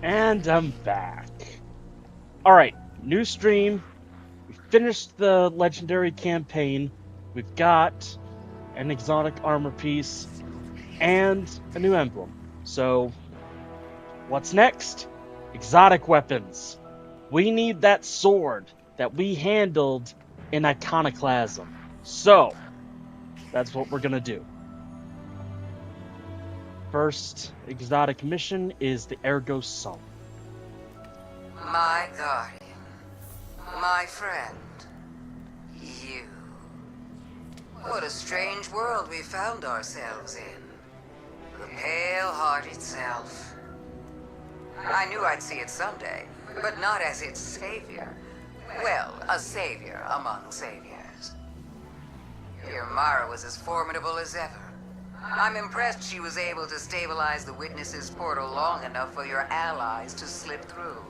And I'm back. Alright, new stream. We finished the legendary campaign. We've got an exotic armor piece and a new emblem. So, what's next? Exotic weapons. We need that sword that we handled in Iconoclasm. So, that's what we're gonna do. First exotic mission is the Ergo Summon. My guardian. My friend. You. What a strange world we found ourselves in. The Pale Heart itself. I knew I'd see it someday, but not as its savior. Well, a savior among saviors. Your Mara was as formidable as ever. I'm impressed she was able to stabilize the Witness's portal long enough for your allies to slip through.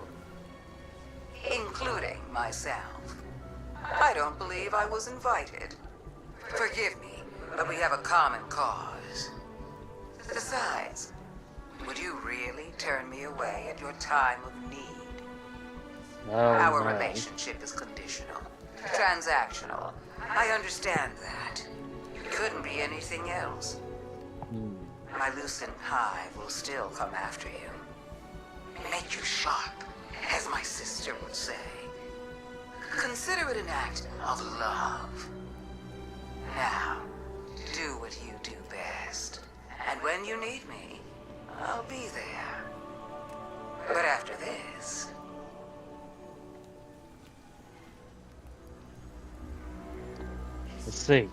Including myself. I don't believe I was invited. Forgive me, but we have a common cause. Besides, would you really turn me away at your time of need? Our relationship is conditional, transactional. I understand that. It couldn't be anything else. My Lucent Hive will still come after you. Make you sharp, as my sister would say. Consider it an act of love. Now, do what you do best. And when you need me, I'll be there. But after this... Let's see.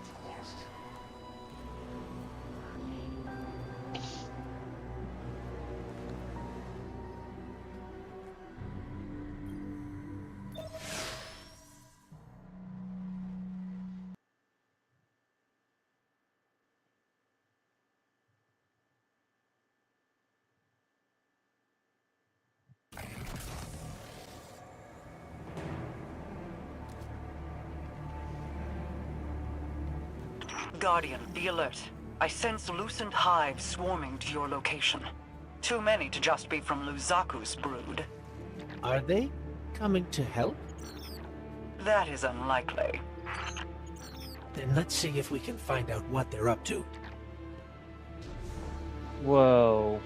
Guardian, be alert. I sense Lucent Hive swarming to your location. Too many to just be from Luzaku's brood. Are they coming to help? That is unlikely. Then let's see if we can find out what they're up to. Whoa.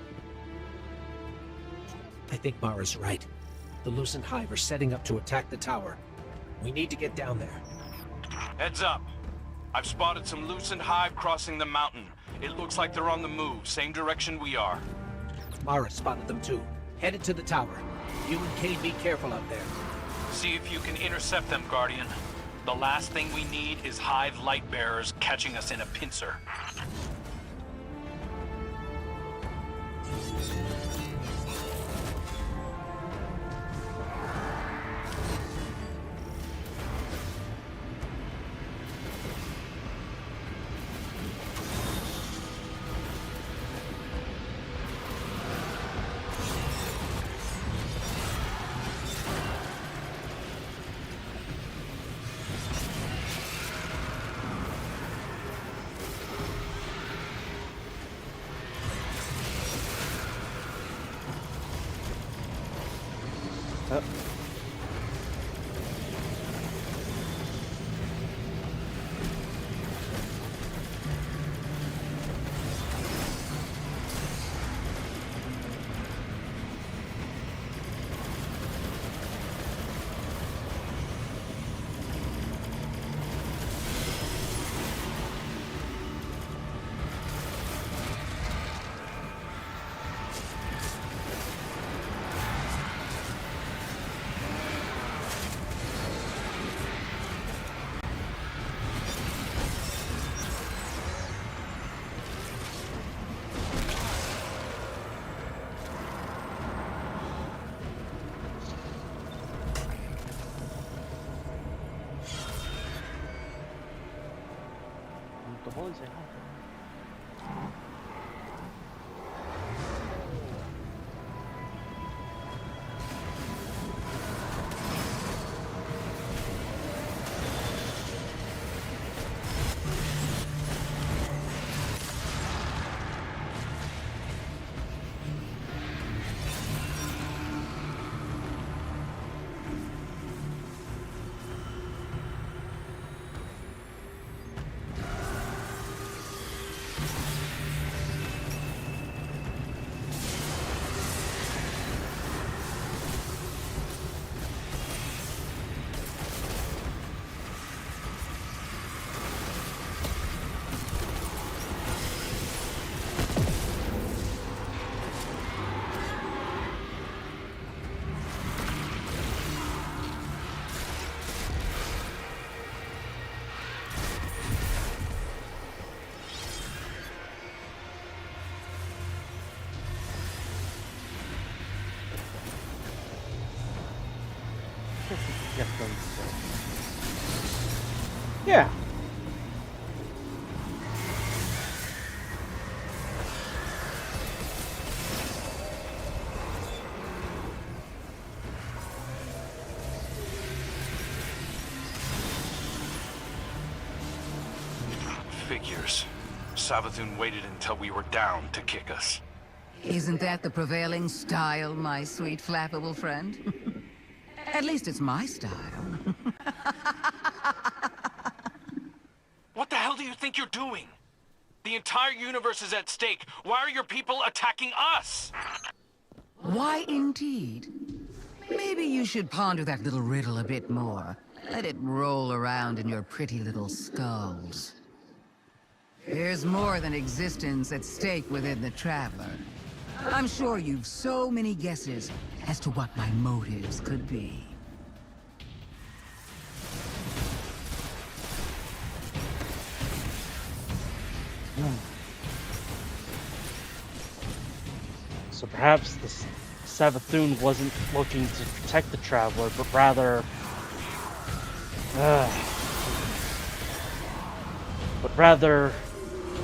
I think Mara's right. The Lucent Hive are setting up to attack the tower. We need to get down there. Heads up. I've spotted some Lucent Hive crossing the mountain. It looks like they're on the move, same direction we are. Mara spotted them too. Headed to the tower. You and Kay be careful out there. See if you can intercept them, Guardian. The last thing we need is Hive light bearers catching us in a pincer. What is it? Yeah. Figures. Savathun waited until we were down to kick us. Isn't that the prevailing style, my sweet flappable friend? At least it's my style. What the hell do you think you're doing? The entire universe is at stake. Why are your people attacking us? Why indeed? Maybe you should ponder that little riddle a bit more. Let it roll around in your pretty little skulls. There's more than existence at stake within the Traveler. I'm sure you've so many guesses as to what my motives could be. So perhaps the Savathun wasn't looking to protect the Traveler, but rather...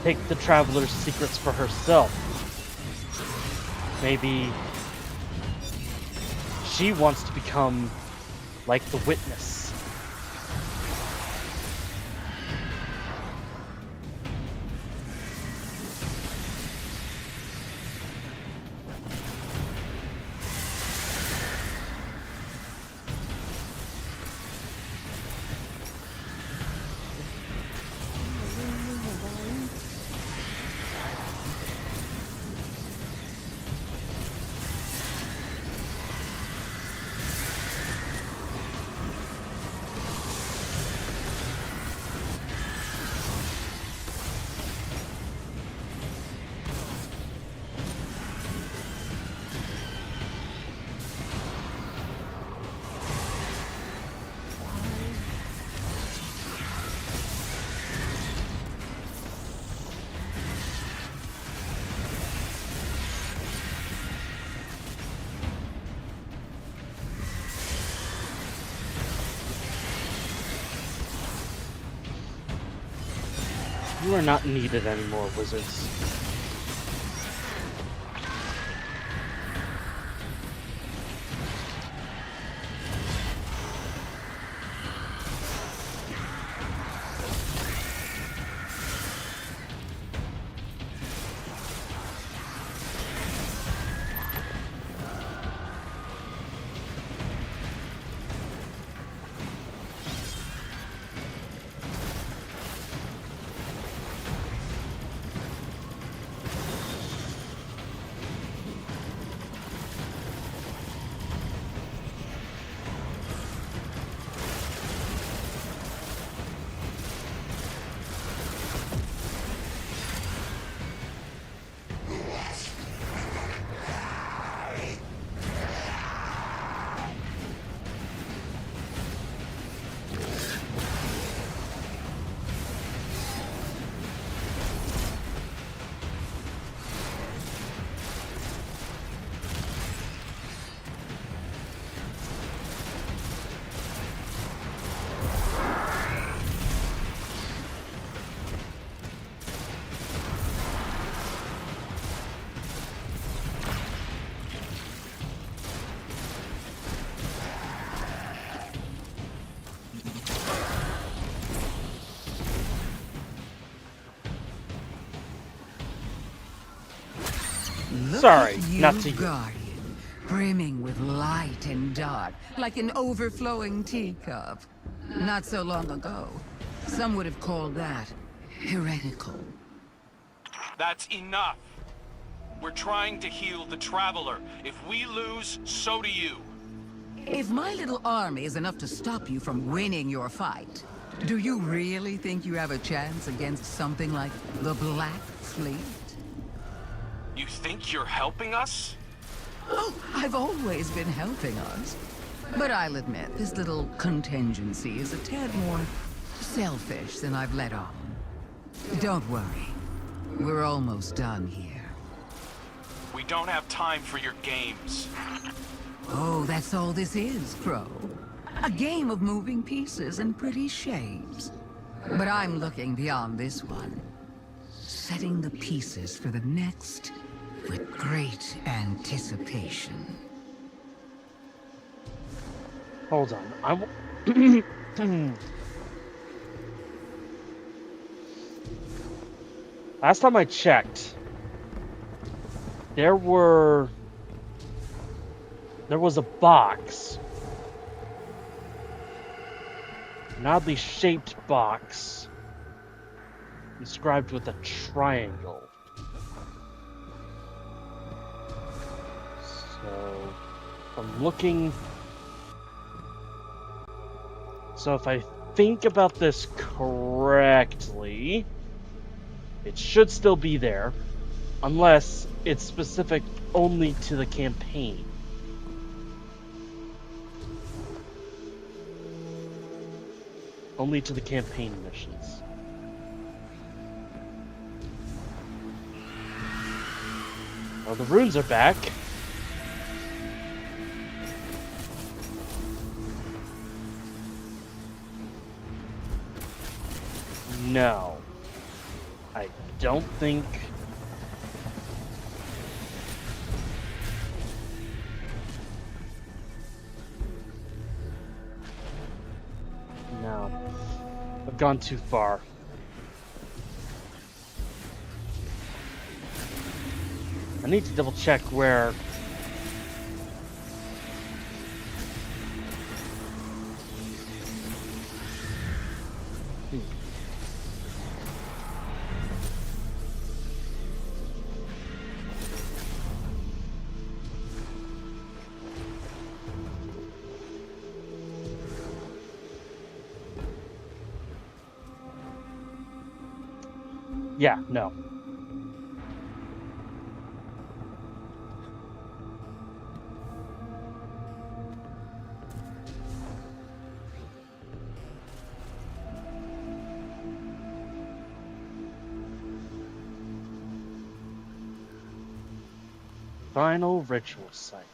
take the Traveler's secrets for herself. Maybe she wants to become like the Witness. You are not needed anymore, wizards. Look Sorry, at you, not to you. Guardian, brimming with light and dark, like an overflowing teacup. Not so long ago, some would have called that heretical. That's enough. We're trying to heal the Traveler. If we lose, so do you. If my little army is enough to stop you from winning your fight, do you really think you have a chance against something like the Black Fleet? You think you're helping us? Oh, I've always been helping us. But I'll admit, this little contingency is a tad more selfish than I've let on. Don't worry. We're almost done here. We don't have time for your games. Oh, that's all this is, Crow. A game of moving pieces and pretty shapes. But I'm looking beyond this one. Setting the pieces for the next with great anticipation. Hold on. Last time I checked, there was a box. An oddly shaped box. Inscribed with a triangle. So, I'm looking... So if I think about this correctly, it should still be there, unless it's specific only to the campaign. Only to the campaign missions. Well, the runes are back. No. I don't think... No. I've gone too far. I need to double check where... Yeah, no. Final ritual site.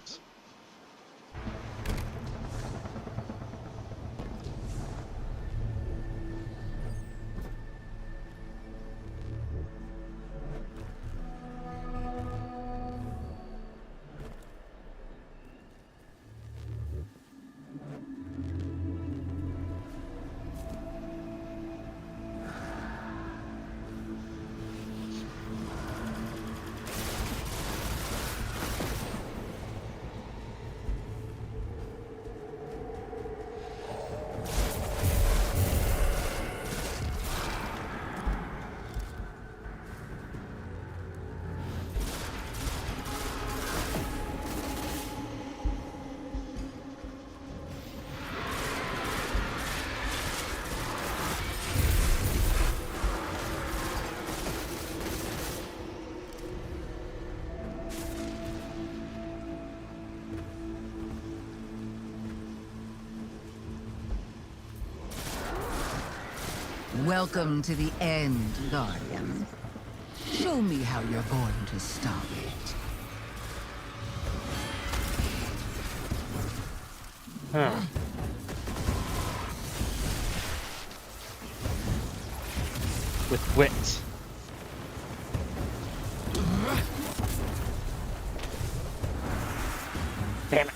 Welcome to the end, Guardian. Show me how you're going to stop it. Huh. With wit. Damn it.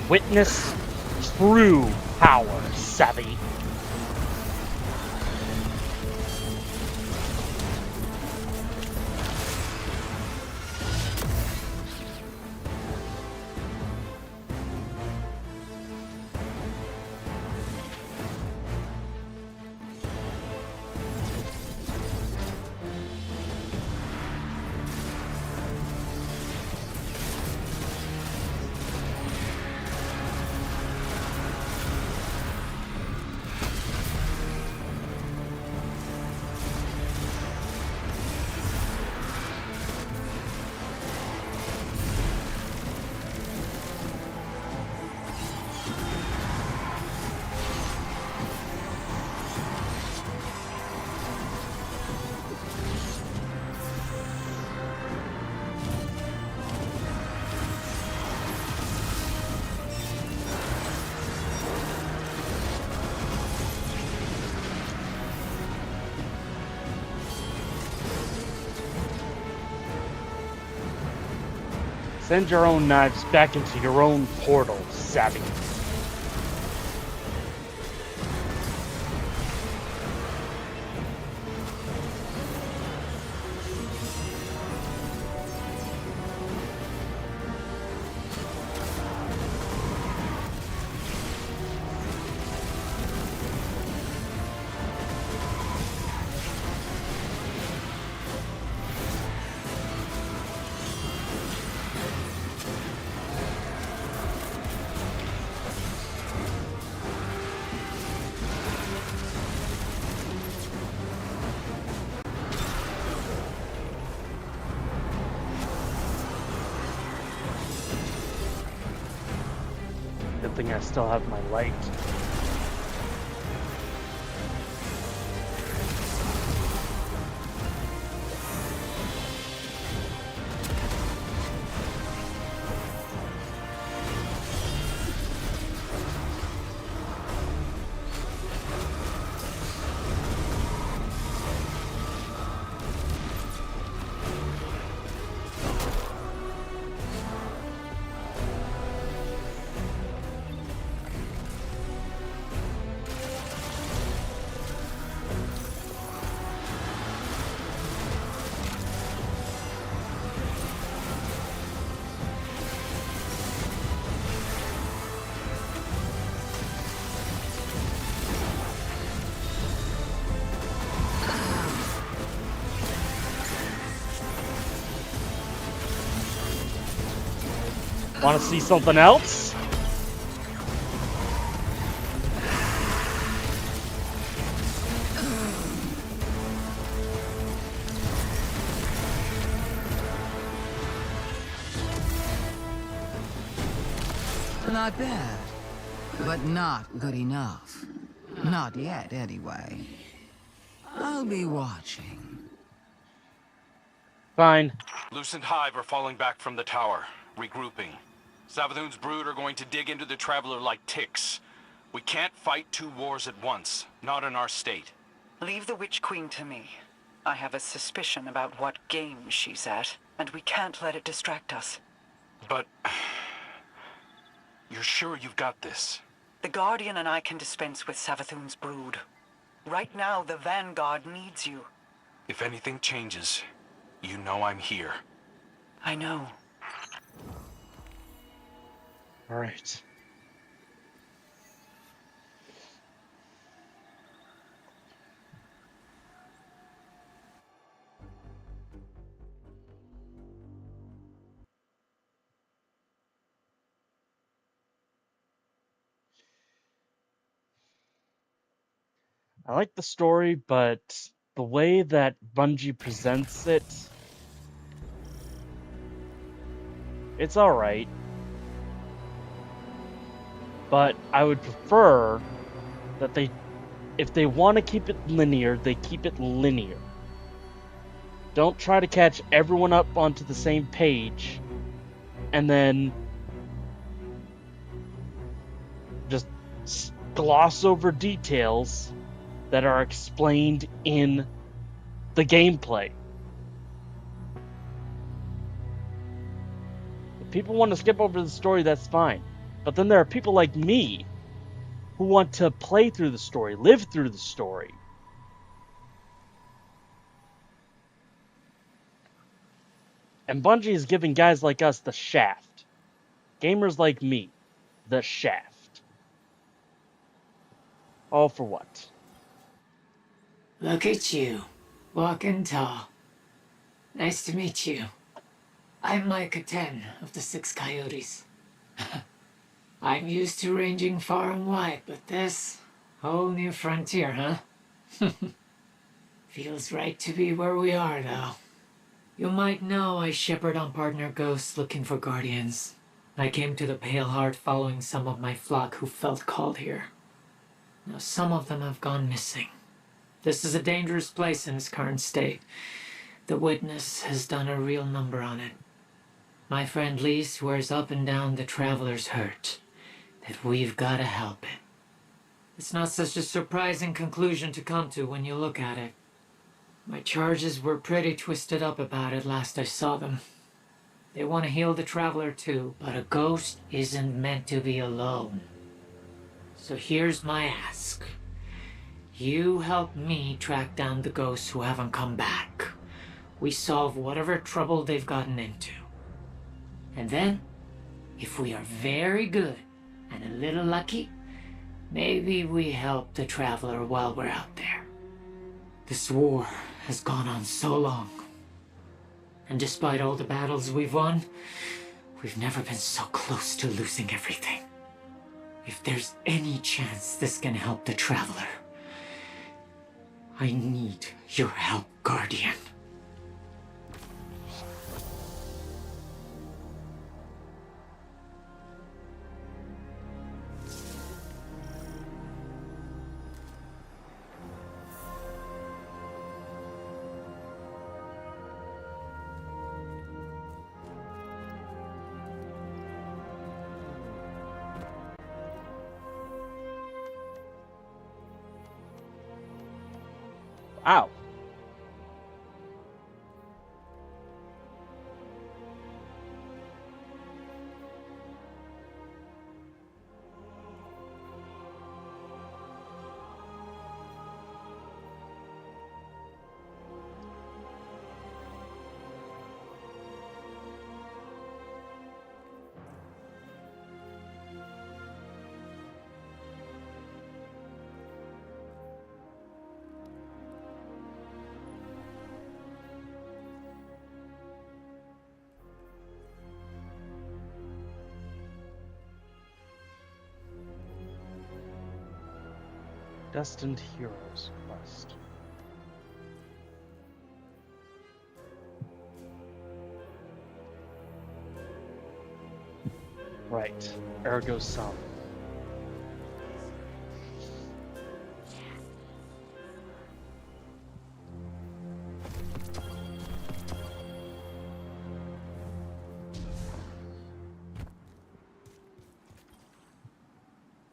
Witness true power, savvy. Send your own knives back into your own portal, savvy. Good thing I still have my light. Want to see something else? Not bad, but not good enough. Not yet, anyway. I'll be watching. Fine. Lucent Hive are falling back from the tower, regrouping. Savathun's brood are going to dig into the Traveler like ticks. We can't fight two wars at once, not in our state. Leave the Witch Queen to me. I have a suspicion about what game she's at, and we can't let it distract us. But... you're sure you've got this? The Guardian and I can dispense with Savathun's brood. Right now, the Vanguard needs you. If anything changes, you know I'm here. I know. All right. I like the story, but the way that Bungie presents it, it's alright. But I would prefer that if they want to keep it linear, they keep it linear. Don't try to catch everyone up onto the same page and then just gloss over details that are explained in the gameplay. If people want to skip over the story, that's fine. But then there are people like me who want to play through the story, live through the story. And Bungie is giving guys like us the shaft. Gamers like me, the shaft. All for what? Look at you, walking tall. Nice to meet you. I'm Micah 10 of the Six Coyotes. I'm used to ranging far and wide, but this, whole new frontier, huh? Feels right to be where we are, though. You might know I shepherd on partner ghosts looking for guardians. I came to the Pale Heart following some of my flock who felt called here. Now some of them have gone missing. This is a dangerous place in its current state. The Witness has done a real number on it. My friend Lee swears up and down the Traveler's hurt, that we've got to help it. It's not such a surprising conclusion to come to when you look at it. My charges were pretty twisted up about it last I saw them. They want to heal the Traveler too, but a ghost isn't meant to be alone. So here's my ask. You help me track down the ghosts who haven't come back. We solve whatever trouble they've gotten into. And then, if we are very good and a little lucky, maybe we help the Traveler while we're out there. This war has gone on so long. And despite all the battles we've won, we've never been so close to losing everything. If there's any chance this can help the Traveler, I need your help, Guardian. Ow. Destined Heroes quest. Right. Ergo Sum.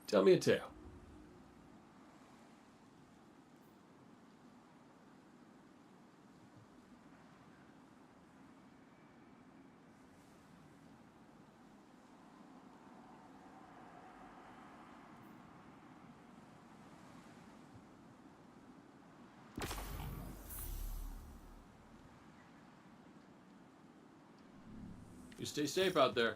Tell me a tale. You stay safe out there.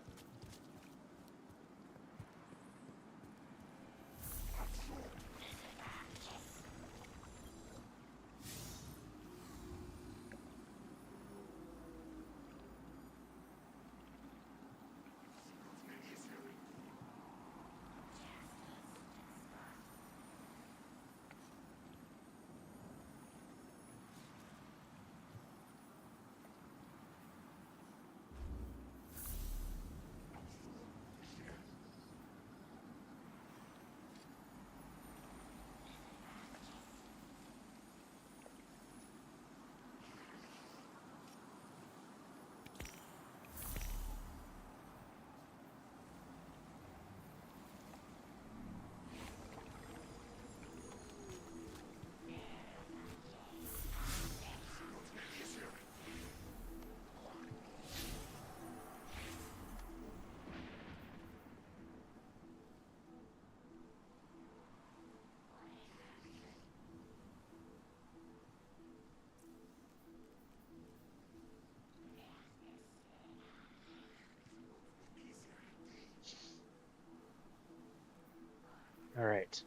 All right.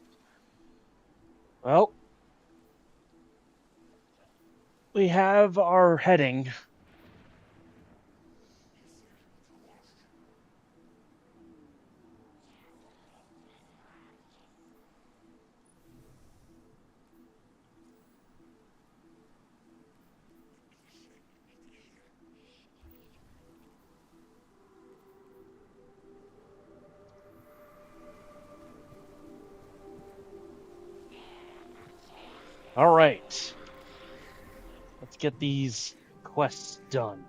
Well, we have our heading. All right. Let's get these quests done.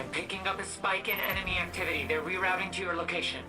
I'm picking up a spike in enemy activity. They're rerouting to your location.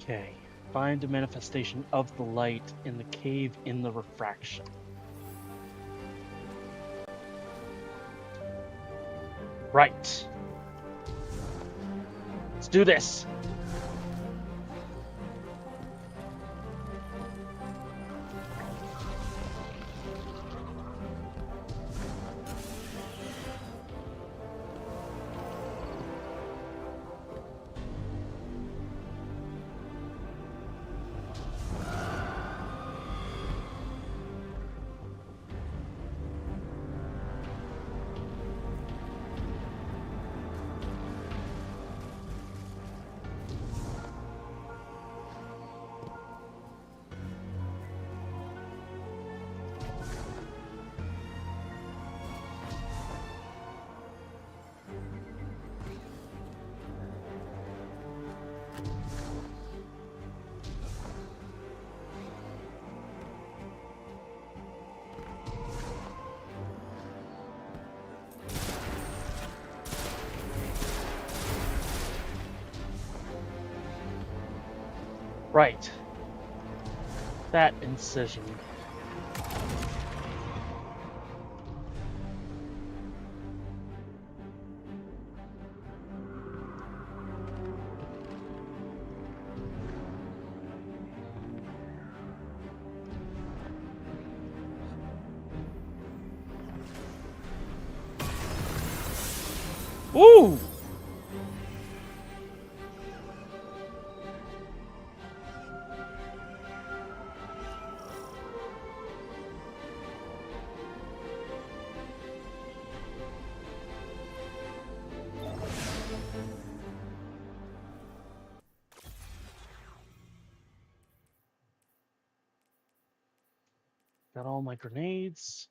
Okay. Find a manifestation of the light in the cave in the refraction. Right. Let's do this. Right. That incision. Woo! Got all my grenades.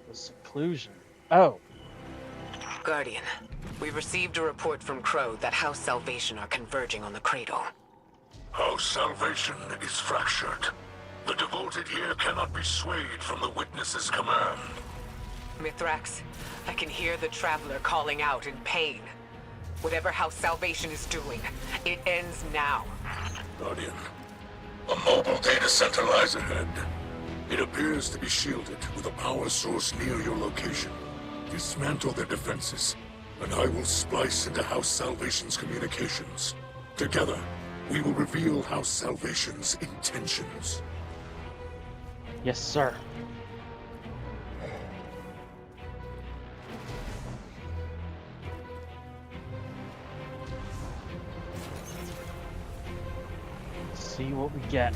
The seclusion. Oh. Guardian, we received a report from Crow that House Salvation are converging on the cradle. House Salvation is fractured. The devoted here cannot be swayed from the Witness's command. Mithrax, I can hear the Traveler calling out in pain. Whatever House Salvation is doing, it ends now. Guardian, a mobile data center lies ahead. It appears to be shielded with a power source near your location. Dismantle their defenses, and I will splice into House Salvation's communications. Together, we will reveal House Salvation's intentions. Yes, sir. See what we get.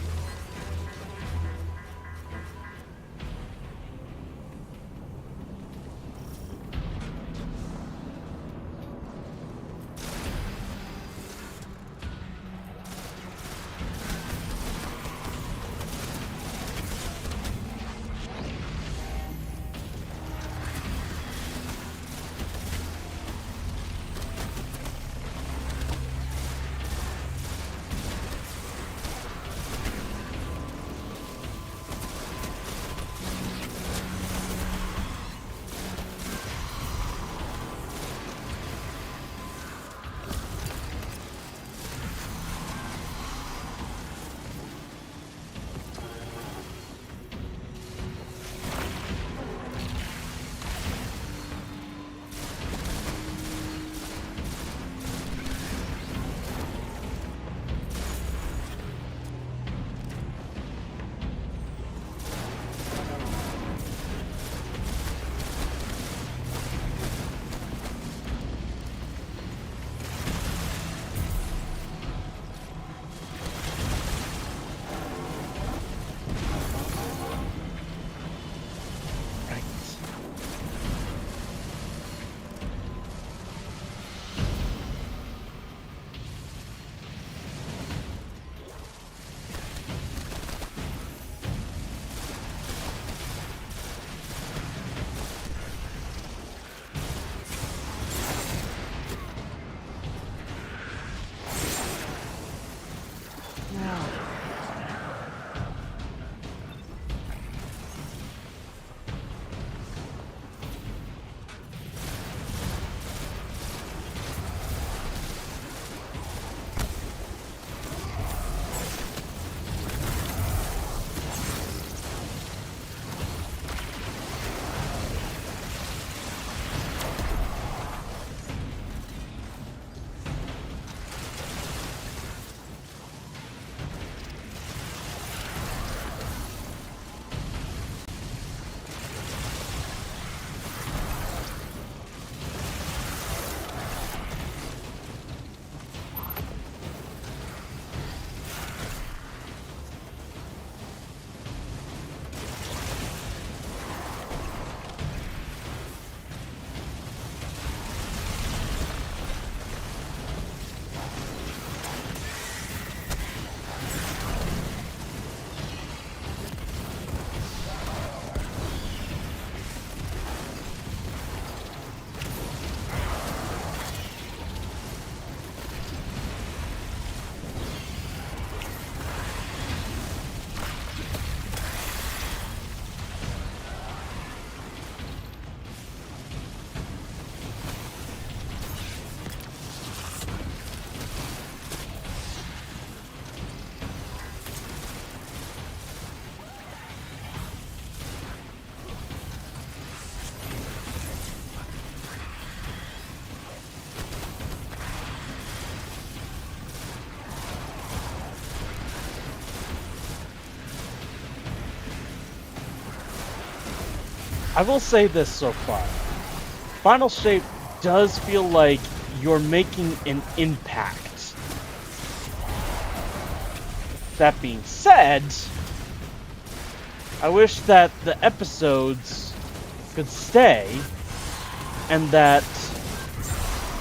I will say this so far. Final Shape does feel like you're making an impact. That being said, I wish that the episodes could stay and that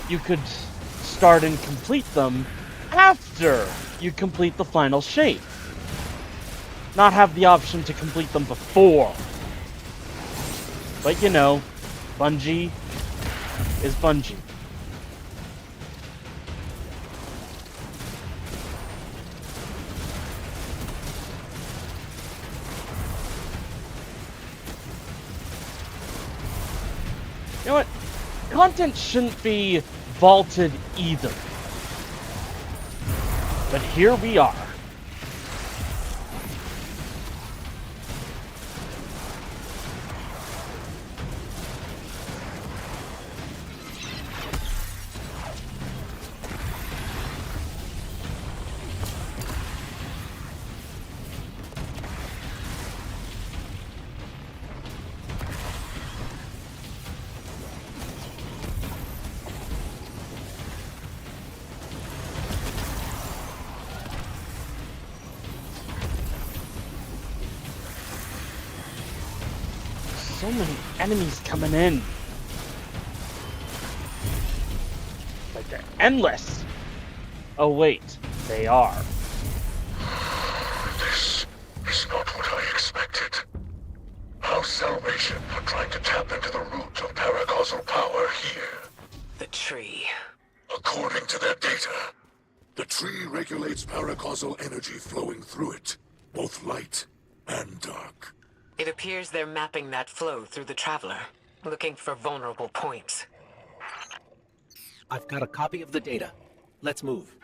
you could start and complete them after you complete the Final Shape. Not have the option to complete them before. But you know, Bungie is Bungie. You know what? Content shouldn't be vaulted either. But here we are. So many enemies coming in. Like they're endless. Oh wait, they are. This is not what I expected. How's Salvation are trying to tap into the root of paracausal power here? The tree. According to their data, the tree regulates paracausal energy flowing through it, both light and dark. It appears they're mapping that flow through the Traveler, looking for vulnerable points. I've got a copy of the data. Let's move.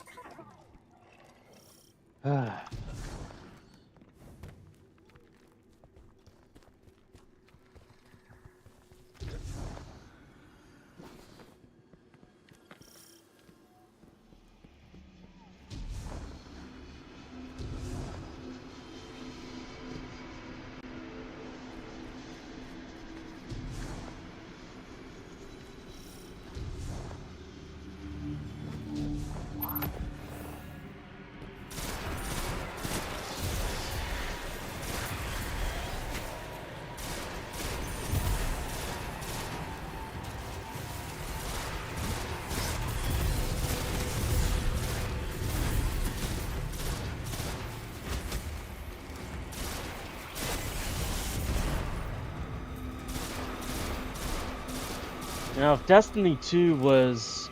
Now, if Destiny 2 was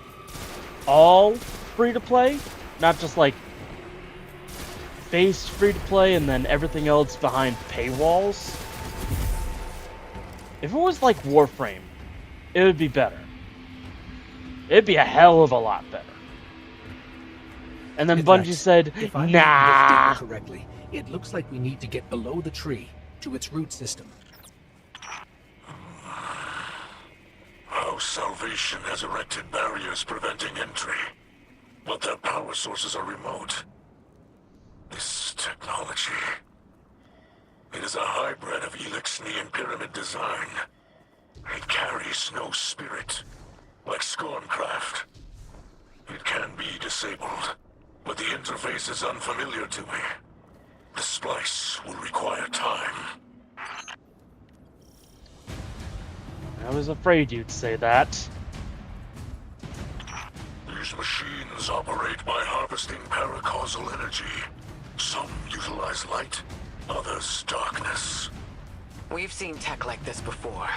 all free-to-play, not just like base free-to-play and then everything else behind paywalls, if it was like Warframe, it would be better. It'd be a hell of a lot better. And then Bungie said, If I read this nah. data correctly, it looks like we need to get below the tree to its root system. House Salvation has erected barriers preventing entry, but their power sources are remote. This technology... it is a hybrid of Elixni and Pyramid design. It carries no spirit, like Scorncraft. It can be disabled, but the interface is unfamiliar to me. The splice will require time. I was afraid you'd say that. These machines operate by harvesting paracausal energy. Some utilize light, others darkness. We've seen tech like this before.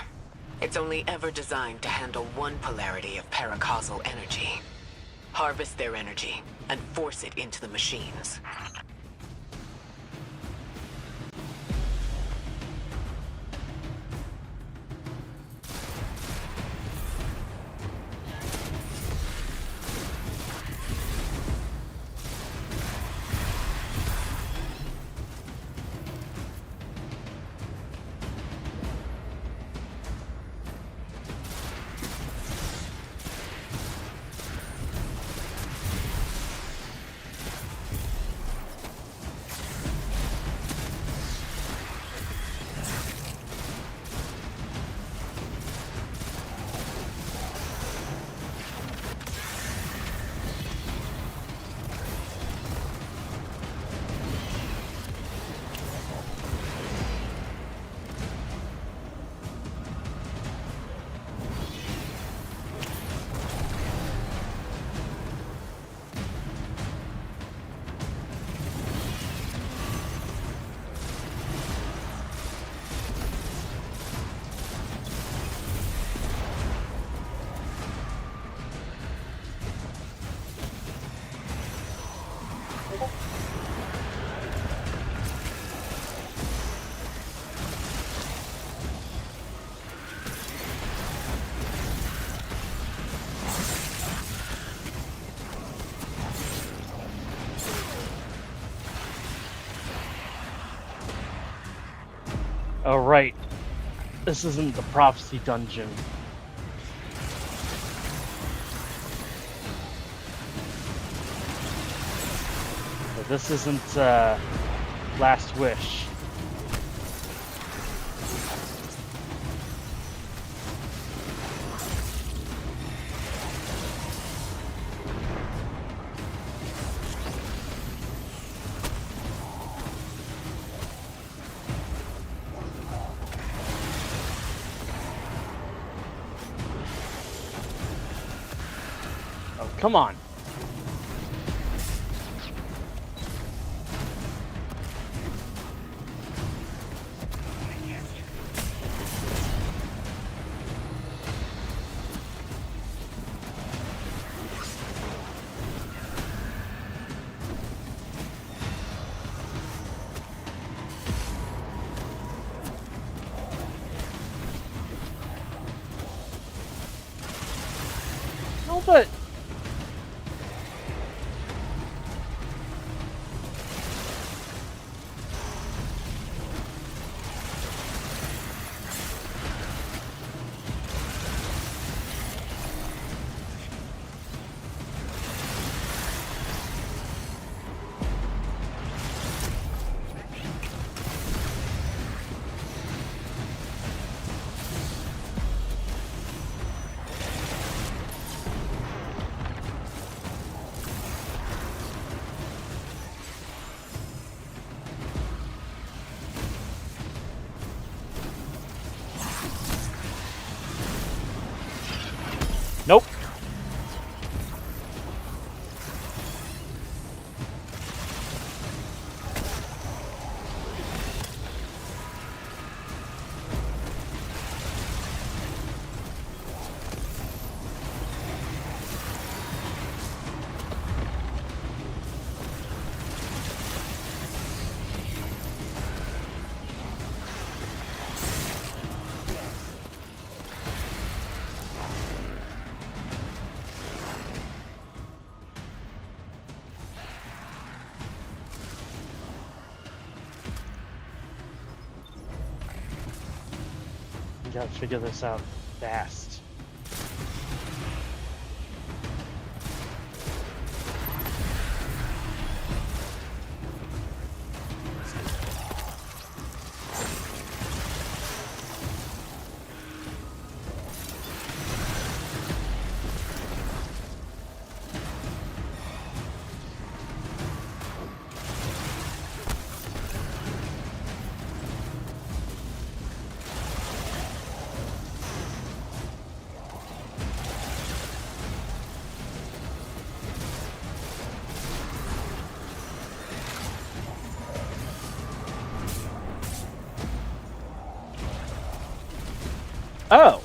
It's only ever designed to handle one polarity of paracausal energy. Harvest their energy and force it into the machines. Oh, right. This isn't the prophecy dungeon. This isn't, Last Wish. Oh, come on. No, but... Nope. We gotta figure this out fast. Oh!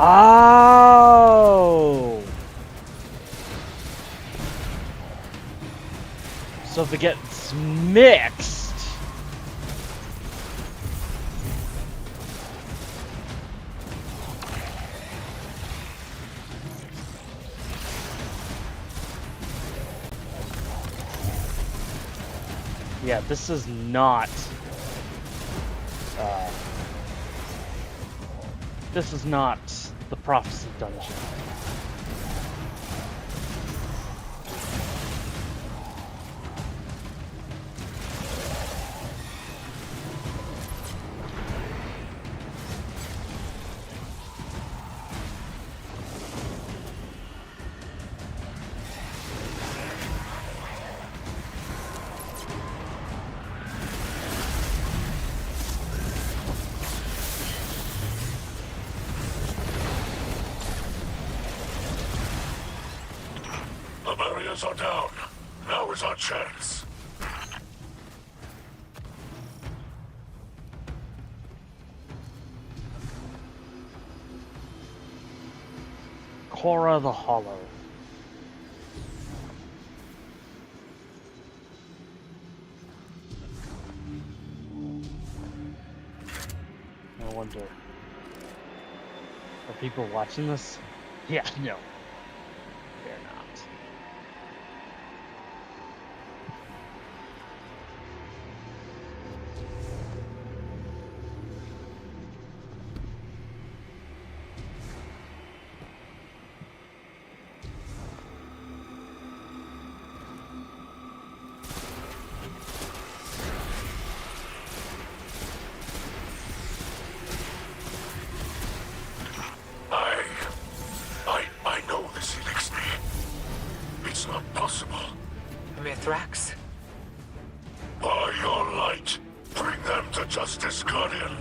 Oh! So if it gets mixed... Yeah, this is not... this is not the prophecy dungeon. The barriers are down. Now is our chance. Korra the Hollow. wonder. Are people watching this? Yeah, no. They're not. I know this, Elixir. It's not possible. Mithrax? By your light, bring them to justice, Guardian.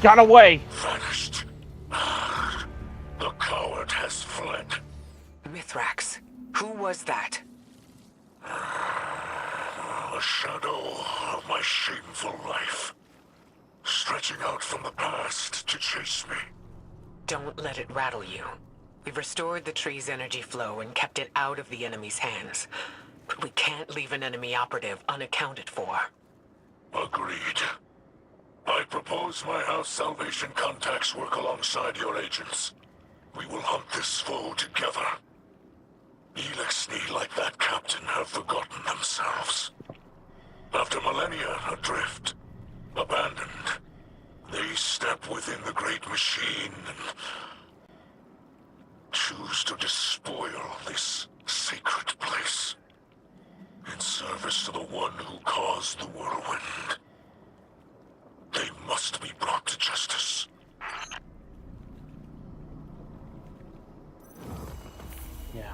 Got away! Vanished. The coward has fled. Mithrax. Who was that? A shadow of my shameful life, stretching out from the past to chase me. Don't let it rattle you. We've restored the tree's energy flow and kept it out of the enemy's hands. But we can't leave an enemy operative unaccounted for. Agreed. I propose my House Salvation contacts work alongside your agents. We will hunt this foe together. Elixir, like that captain, have forgotten themselves. After millennia adrift, abandoned, they step within the great machine and choose to despoil this sacred place in service to the one who caused the whirlwind. They must be brought to justice. Yeah.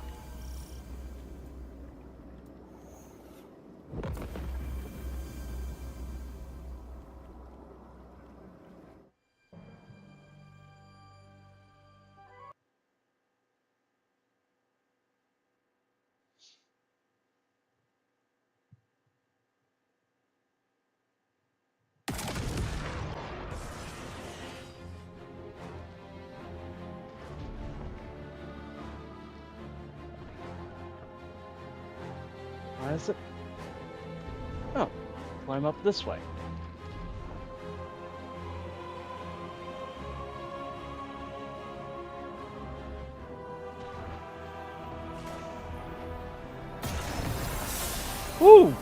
Why is it? Oh, climb up this way. Woo!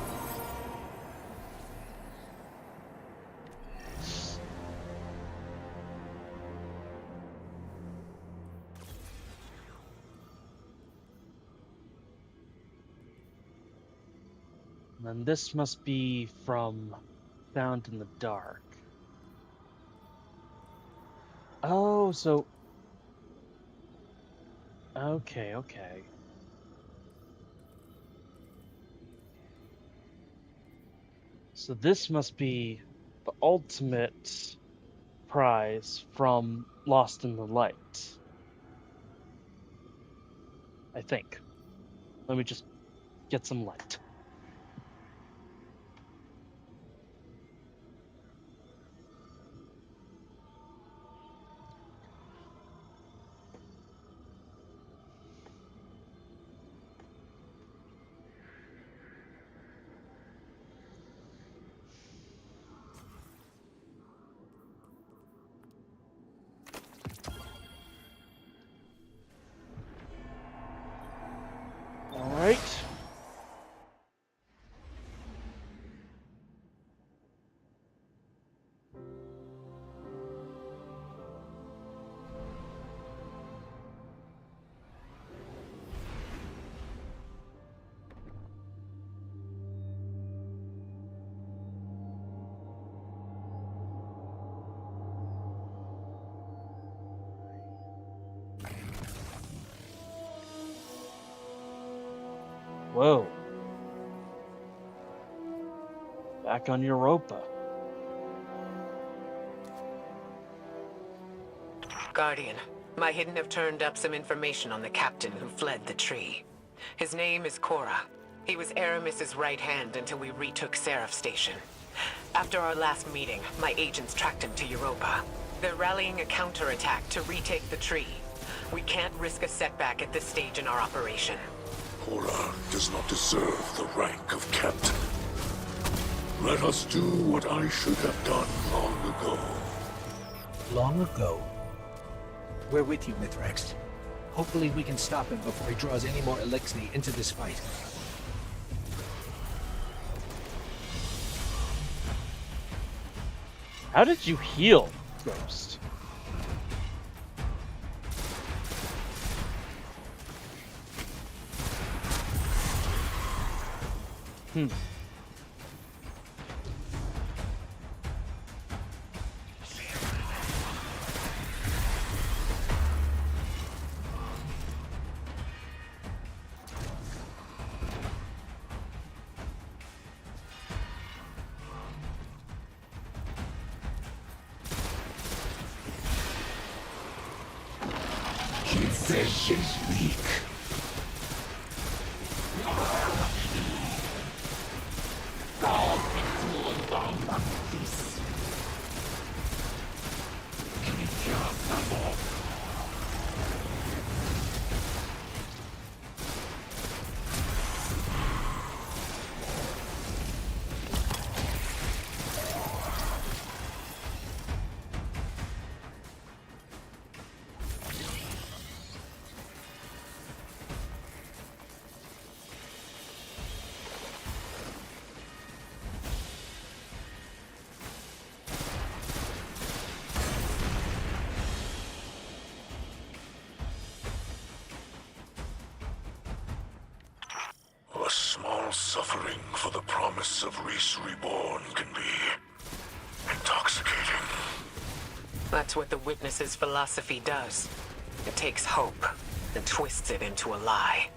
And this must be from Found in the Dark. Oh, so... Okay, okay. So this must be the ultimate prize from Lost in the Light. I think. Let me just get some light. Alright. Whoa. Back on Europa. Guardian, my hidden have turned up some information on the captain who fled the tree. His name is Cora. He was Aramis's right hand until we retook Seraph Station. After our last meeting, my agents tracked him to Europa. They're rallying a counterattack to retake the tree. We can't risk a setback at this stage in our operation. Cora does not deserve the rank of captain. Let us do what I should have done long ago. Long ago? We're with you, Mithrax. Hopefully we can stop him before he draws any more Elixni into this fight. How did you heal, Ghost? This is weak. A small suffering for the promise of Reese Reborn can be intoxicating. That's what the Witness's philosophy does. It takes hope and twists it into a lie.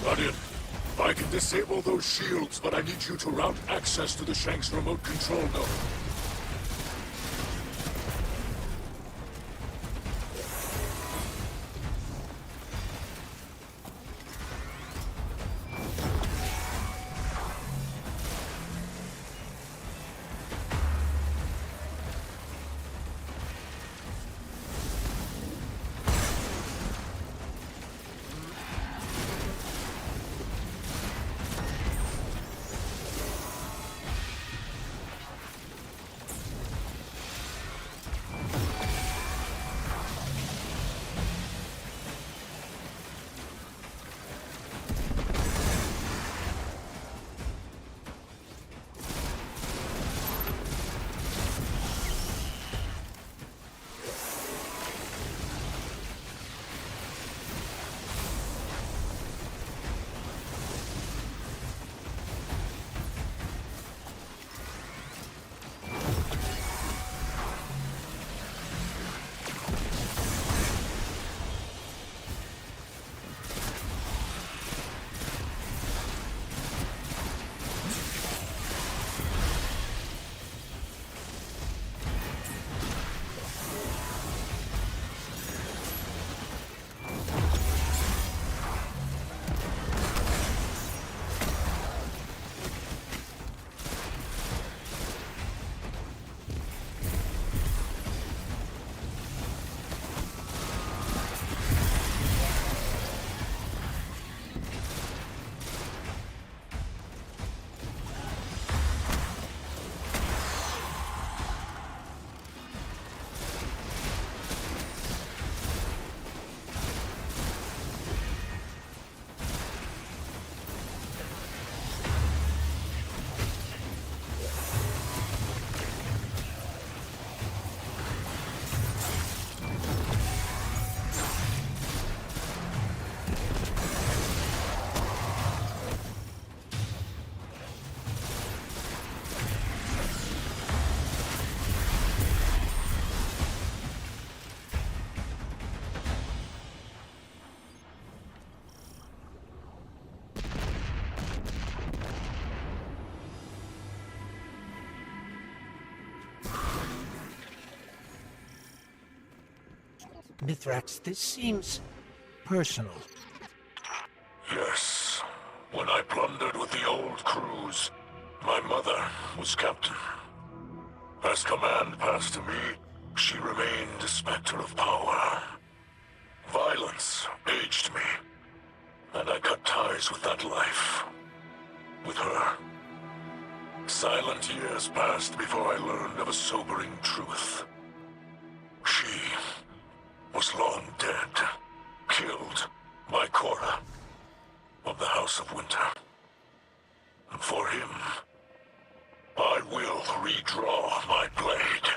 Guardian, I can disable those shields, but I need you to route access to the Shanks remote control node. Mithrax, this seems personal. Yes. When I plundered with the old crews, my mother was captain. As command passed to me, she remained a specter of power. Violence aged me, and I cut ties with that life. With her. Silent years passed before I learned of a sobering truth. She was long dead, killed by Korra of the House of Winter. And for him, I will redraw my blade.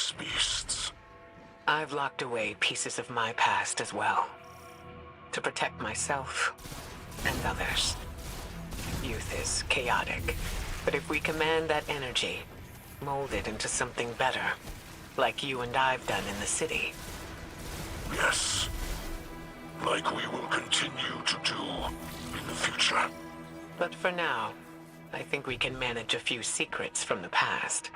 these beasts. I've locked away pieces of my past as well. To protect myself and others. Youth is chaotic, but if we command that energy, mold it into something better, like you and I've done in the city. Yes. Like we will continue to do in the future. But for now, I think we can manage a few secrets from the past.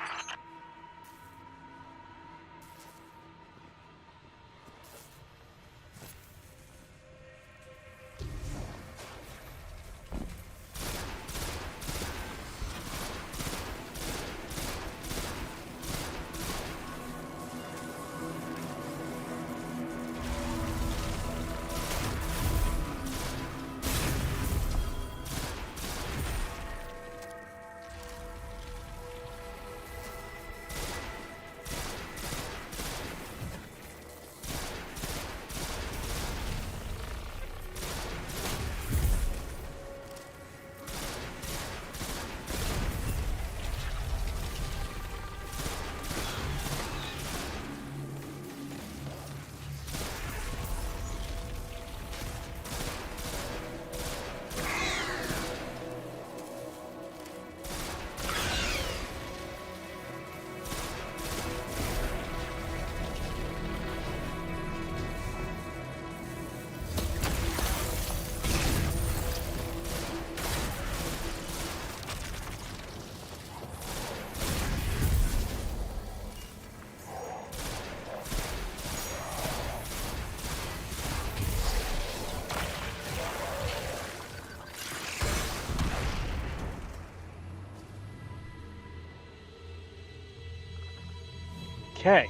Okay.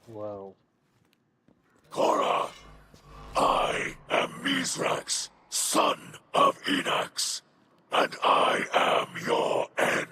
Whoa. Korra, I am Mithrax, son of Enax, and I am your end.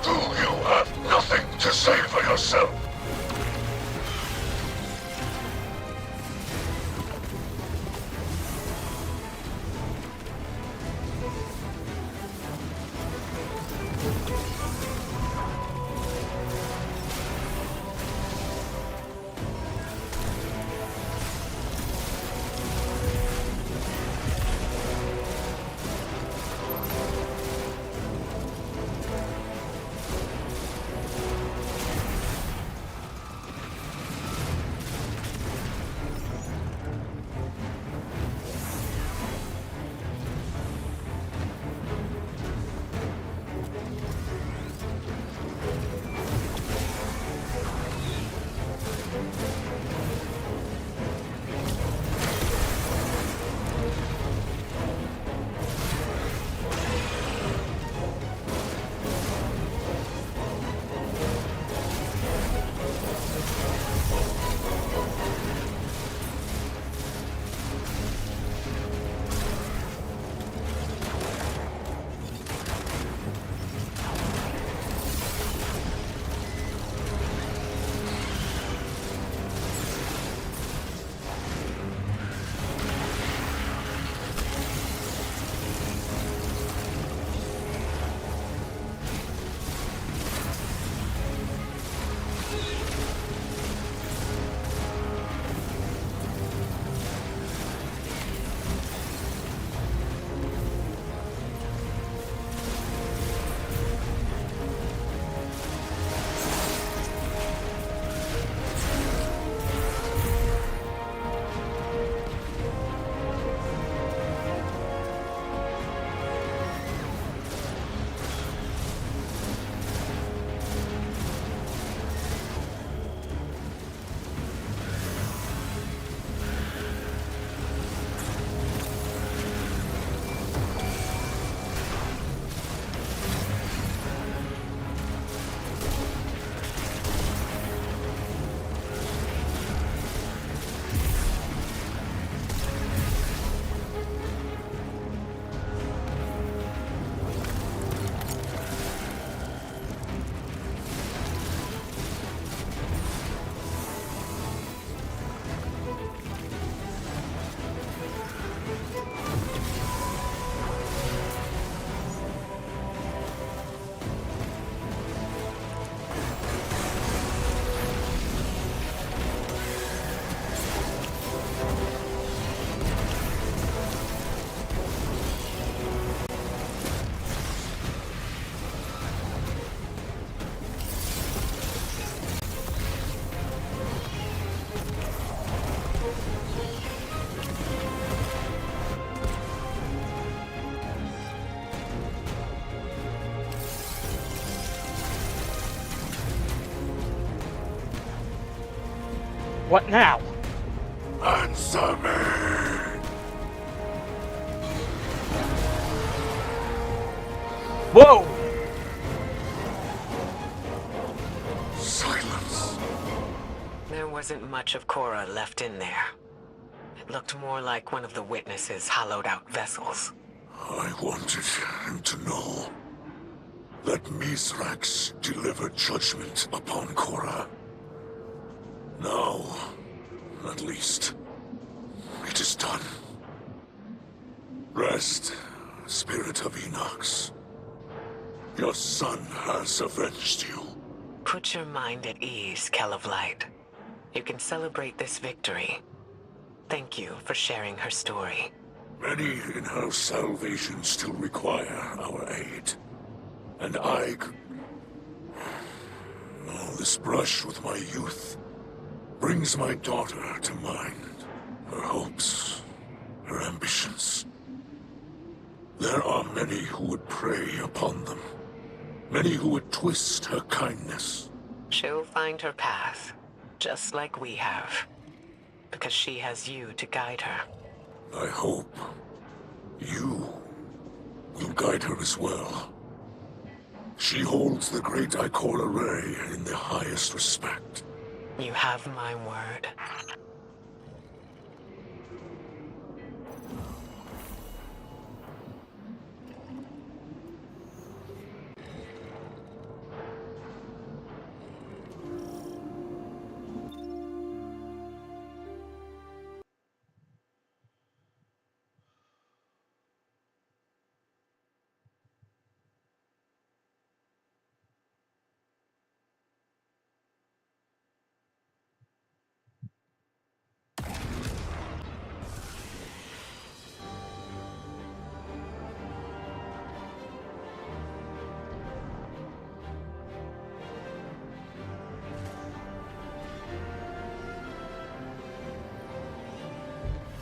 Do you have nothing to say for yourself? What now? Answer me! Whoa! Silence. There wasn't much of Cora left in there. It looked more like one of the witnesses' hollowed-out vessels. I wanted him to know that Mithrax delivered judgment upon Cora. Now, at least, it is done. Rest, Spirit of Enox. Your son has avenged you. Put your mind at ease, Kell of Light. You can celebrate this victory. Thank you for sharing her story. Many in her salvation still require our aid. And this brush with my youth brings my daughter to mind. Her hopes, her ambitions. There are many who would prey upon them. Many who would twist her kindness. She'll find her path, just like we have. Because she has you to guide her. I hope you will guide her as well. She holds the great Ikora Ray in the highest respect. You have my word.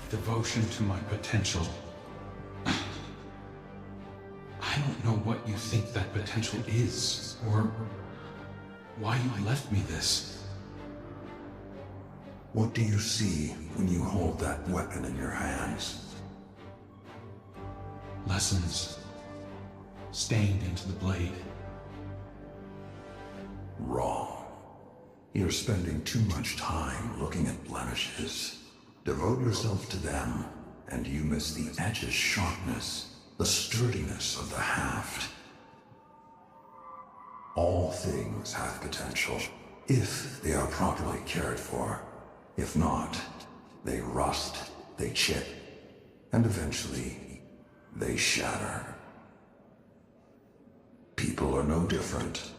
Devotion to my potential. I don't know what you think that potential is, or why you left me this. What do you see when you hold that weapon in your hands? Lessons stained into the blade. Wrong. You're spending too much time looking at blemishes. Devote yourself to them, and you miss the edge's sharpness, the sturdiness of the haft. All things have potential, if they are properly cared for. If not, they rust, they chip, and eventually, they shatter. People are no different.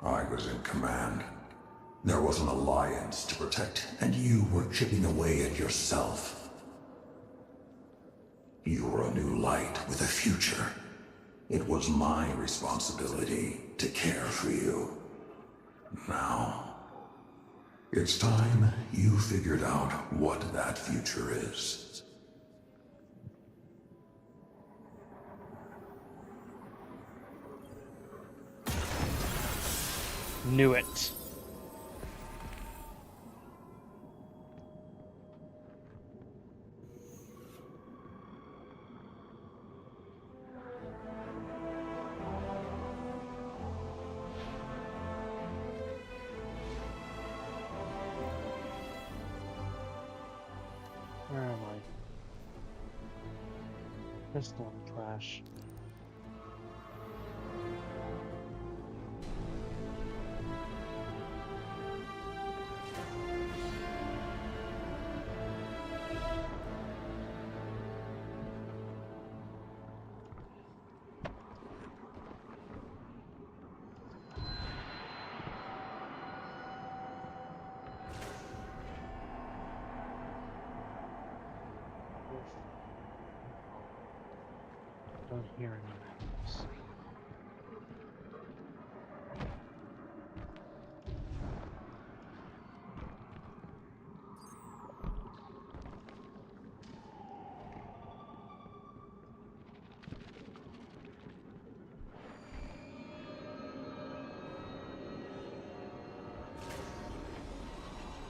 I was in command. There was an alliance to protect, and you were chipping away at yourself. You were a new light with a future. It was my responsibility to care for you. Now, it's time you figured out what that future is. Knew it. Where am I? Crystal and Clash. Don't hear any matters.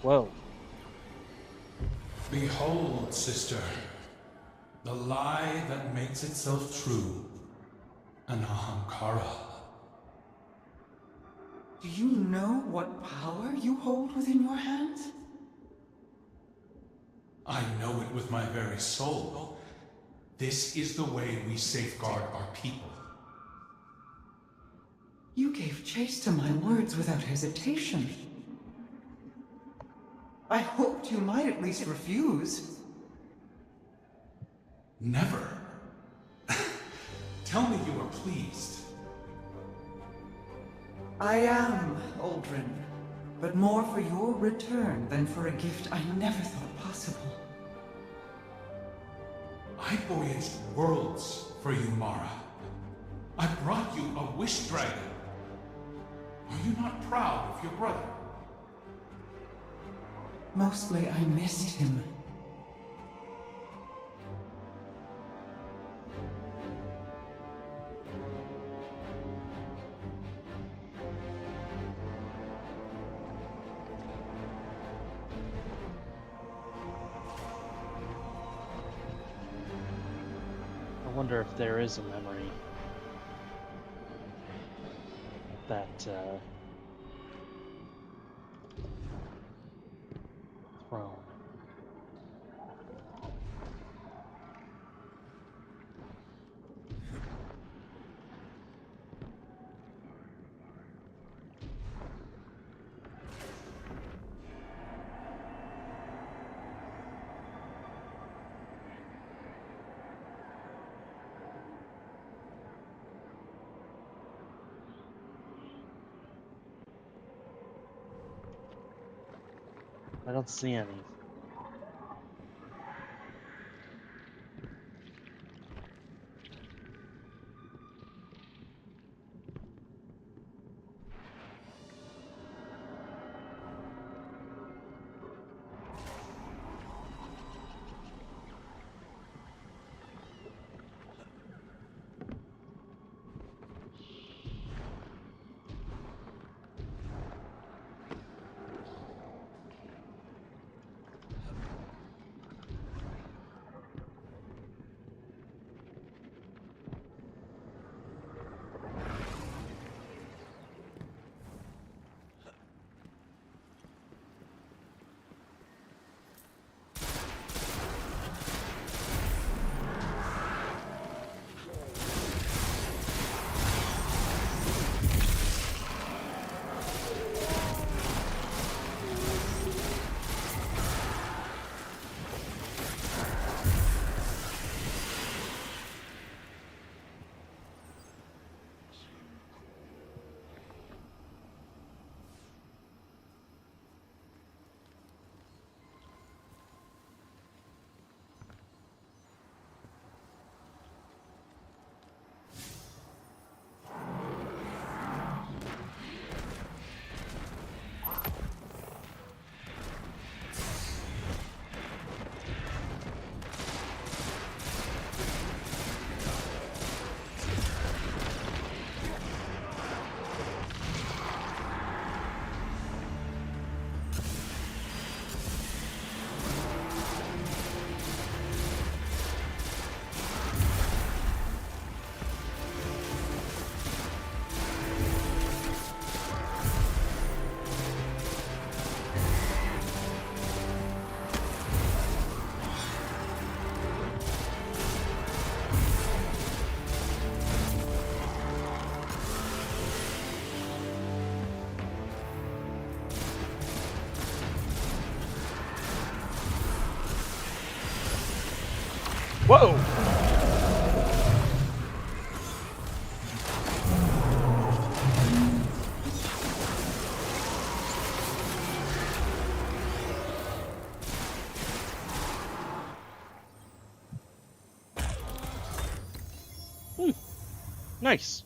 Whoa. Behold, sister, the lie that makes itself true, an Ahamkara. Do you know what power you hold within your hands? I know it with my very soul. This is the way we safeguard our people. You gave chase to my words without hesitation. I hoped you might at least refuse. Never. Tell me you are pleased. I am, Aldrin, but more for your return than for a gift I never thought possible. I voyaged worlds for you, Mara. I brought you a wish dragon. Are you not proud of your brother? Mostly I missed him. I wonder if there is a memory of that throne. I don't see any. Whoa! Nice.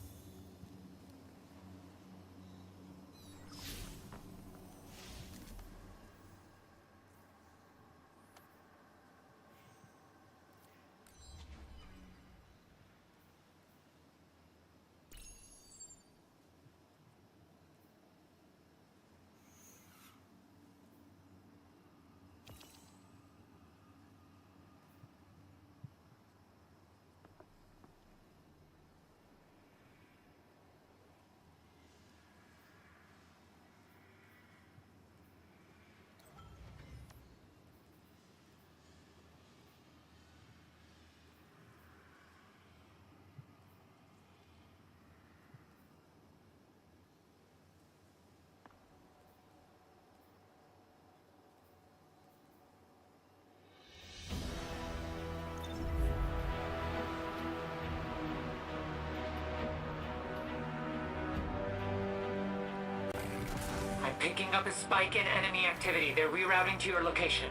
Picking up a spike in enemy activity. They're rerouting to your location.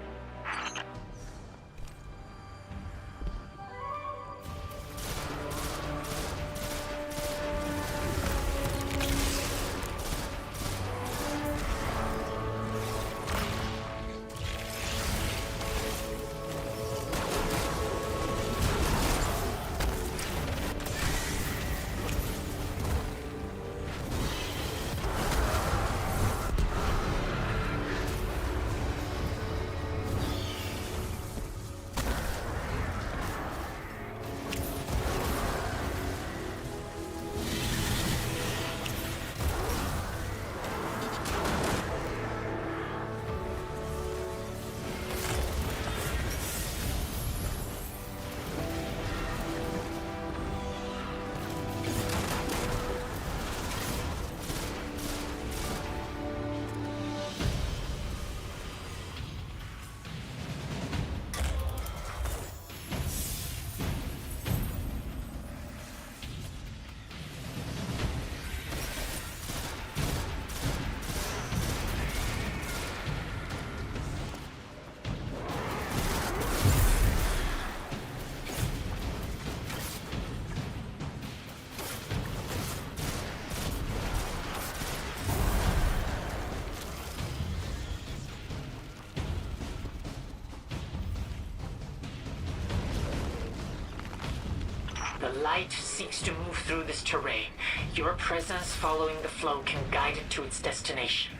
The light seeks to move through this terrain. Your presence following the flow can guide it to its destination.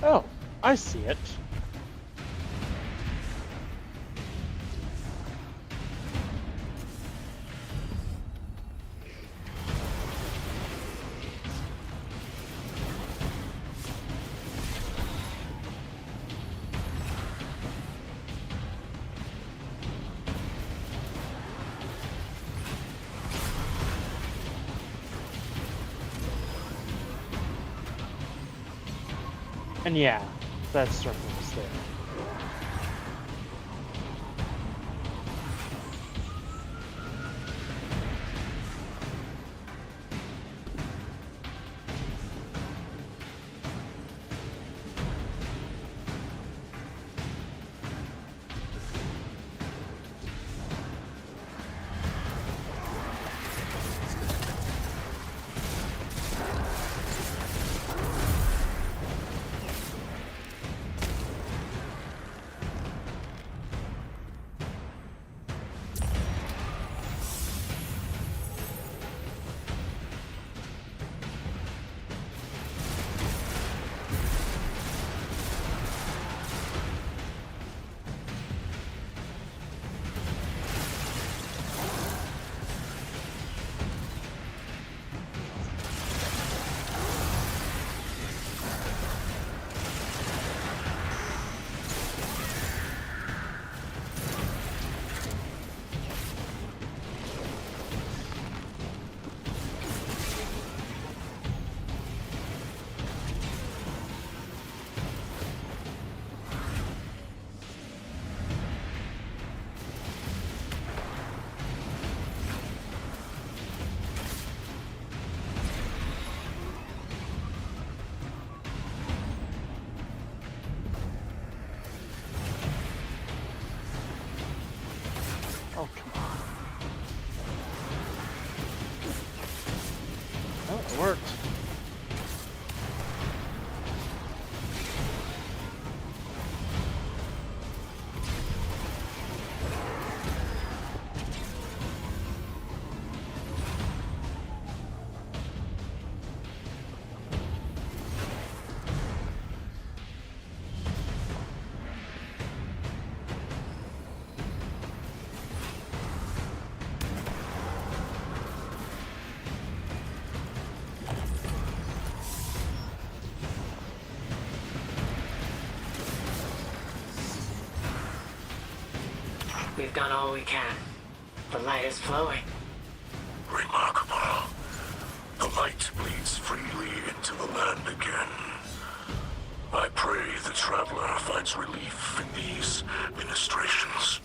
Oh, I see it. And yeah, that circle is there. Oh, come on. Oh, it worked. We've done all we can. The light is flowing. Remarkable. The light bleeds freely into the land again. I pray the traveler finds relief in these ministrations.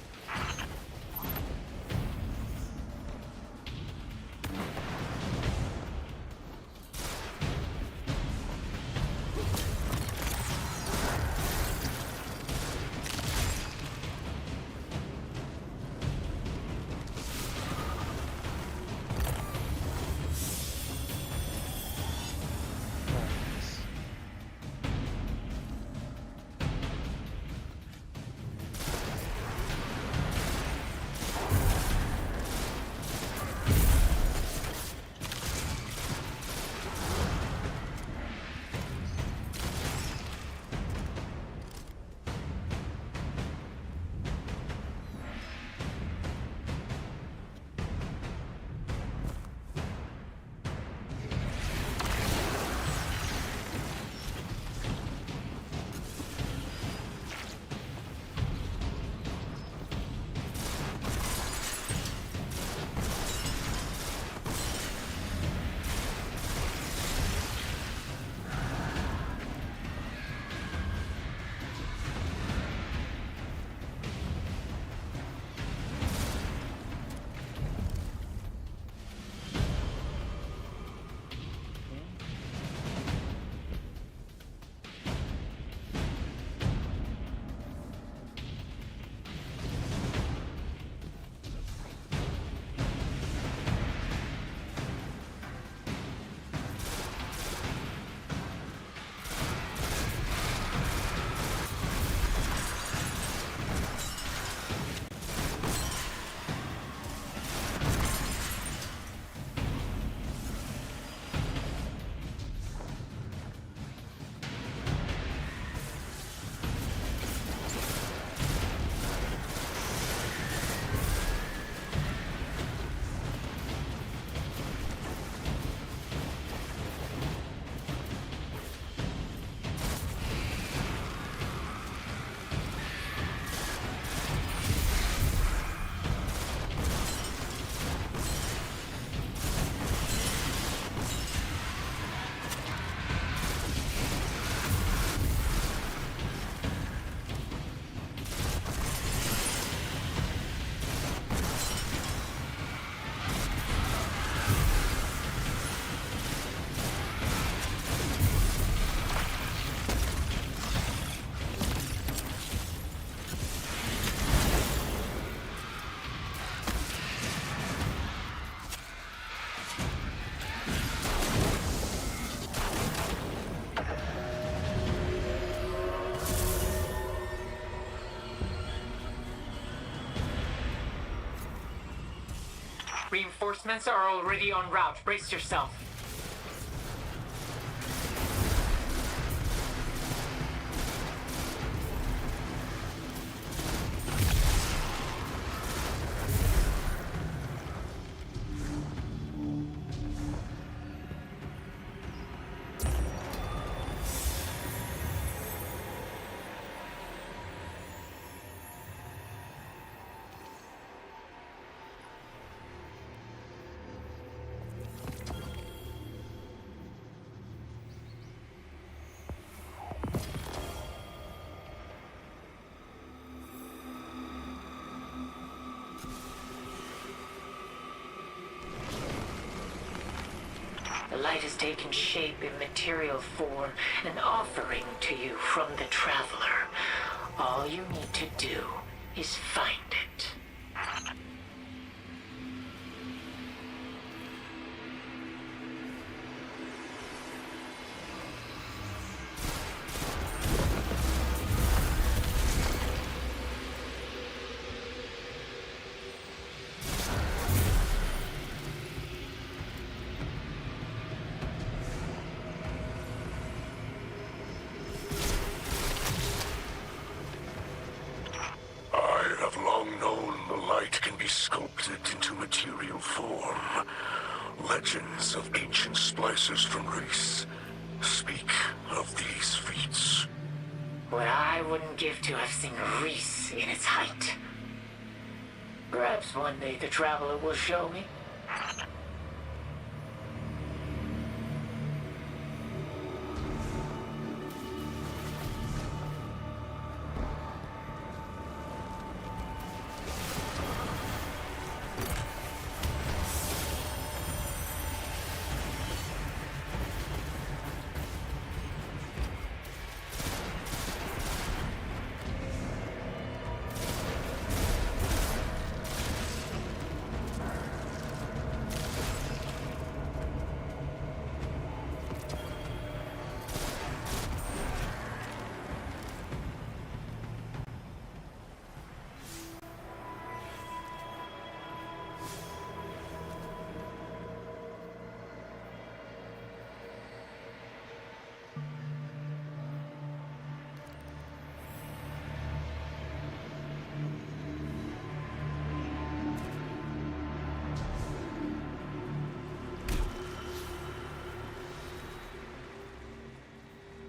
Reinforcements are already en route. Brace yourself. The light has taken shape in material form, an offering to you from the Traveler. All you need to do is find it. Sculpted into material form. Legends of ancient splicers from Reese speak of these feats. What I wouldn't give to have seen Reese in its height. Perhaps one day the Traveler will show me.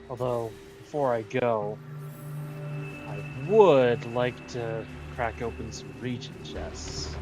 Although, before I go, I would like to crack open some region chests.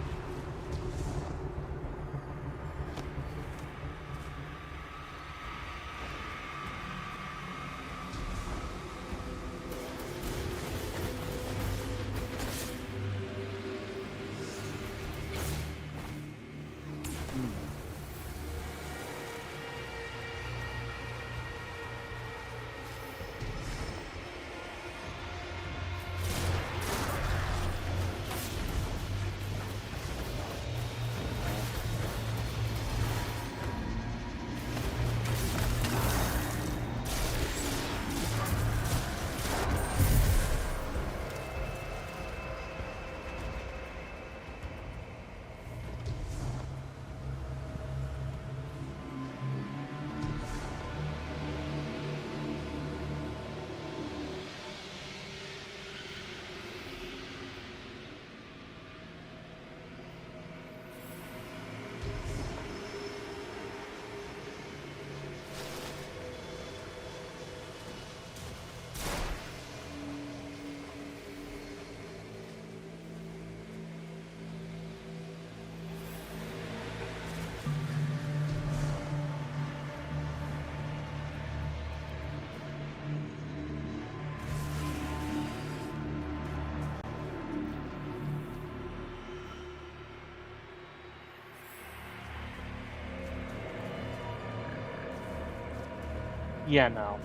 Yeah, no.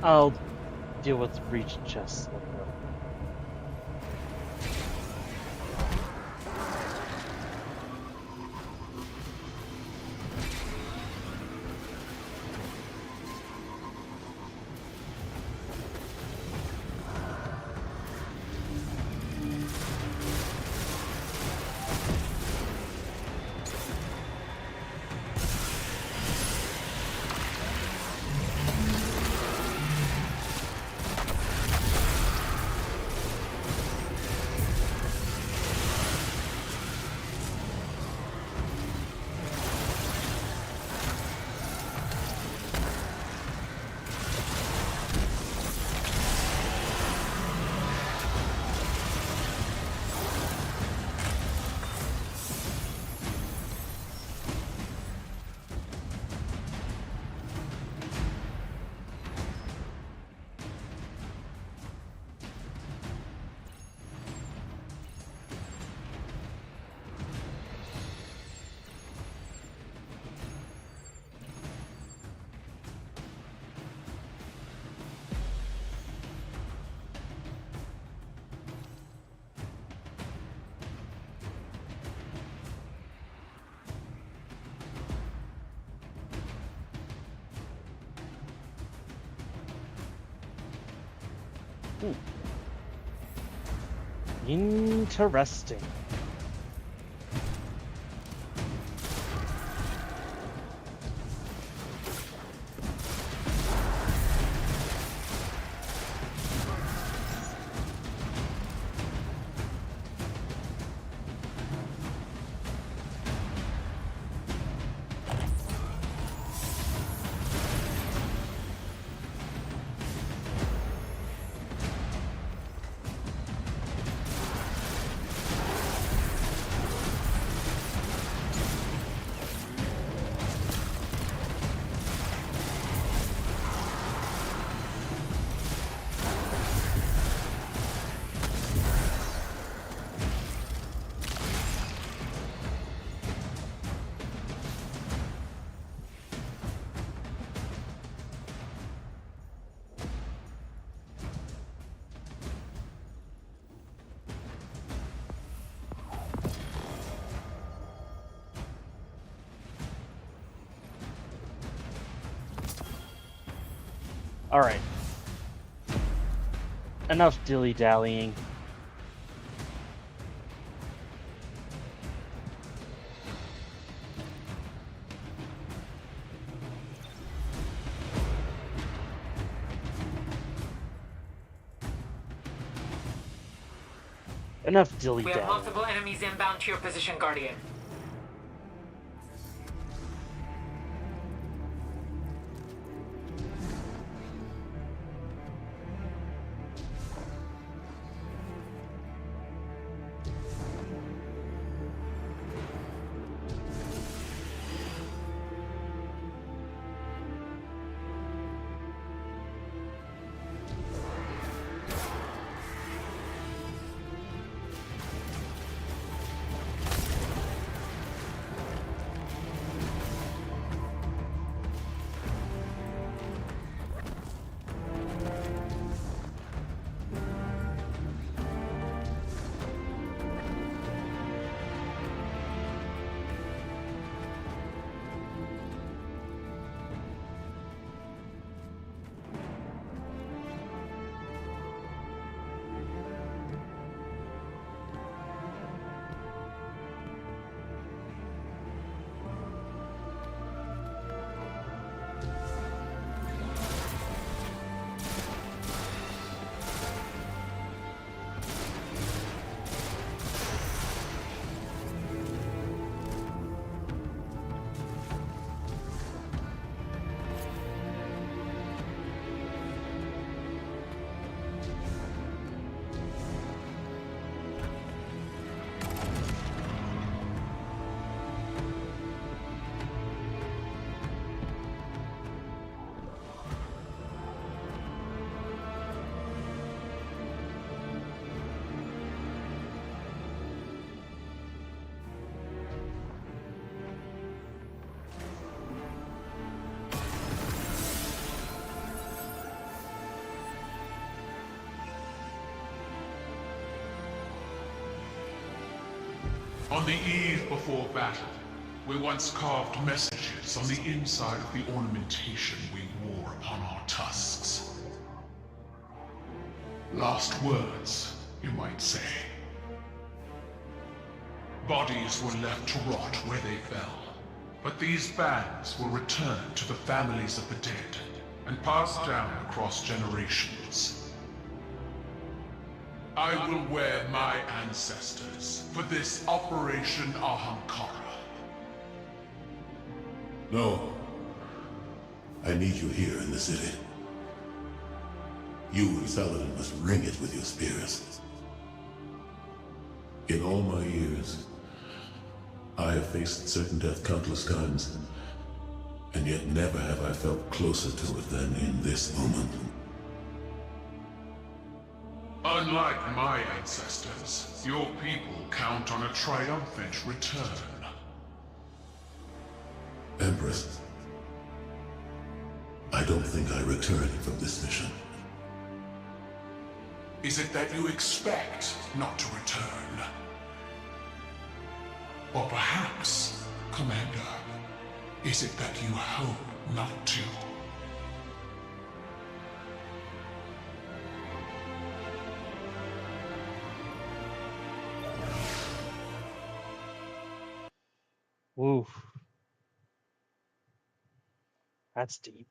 I'll deal with region chests later. Interesting. Alright. Enough dilly-dallying. Enough We have dilly-dallying. multiple enemies inbound to your position, Guardian. On the eve before battle, we once carved messages on the inside of the ornamentation we wore upon our tusks. Last words, you might say. Bodies were left to rot where they fell, but these bands were returned to the families of the dead and passed down across generations. I will wear my ancestors for this Operation Ahamkara. No. I need you here in the city. You and Saladin must ring it with your spears. In all my years, I have faced certain death countless times, and yet never have I felt closer to it than in this moment. Unlike my ancestors, your people count on a triumphant return. Empress, I don't think I return from this mission. Is it that you expect not to return? Or perhaps, Commander, is it that you hope not to? Woo. That's deep.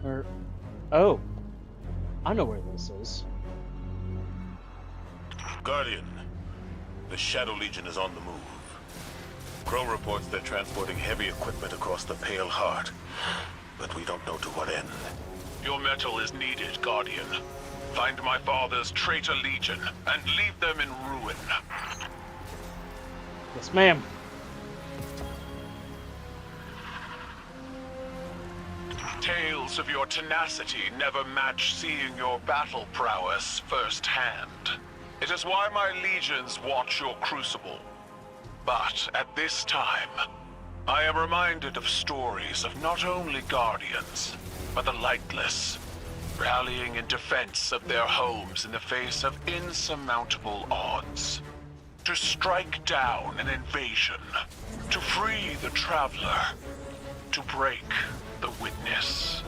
Where? Oh, I know where this is. Guardian, the Shadow Legion is on the move. Crow reports they're transporting heavy equipment across the Pale Heart, but we don't know to what end. Your metal is needed, Guardian. Find my father's traitor legion and leave them in ruin. Yes, ma'am. Tales of your tenacity never match seeing your battle prowess firsthand. It is why my legions watch your crucible. But at this time, I am reminded of stories of not only guardians, but the lightless, rallying in defense of their homes in the face of insurmountable odds. To strike down an invasion, to free the traveler, to break the witness.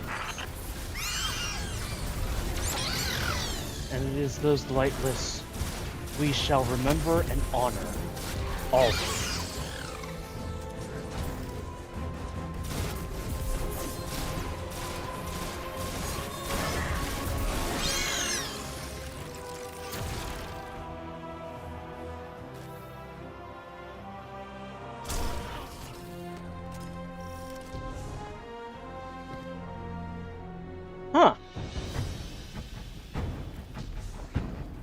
And it is those lightless we shall remember and honor always. Huh.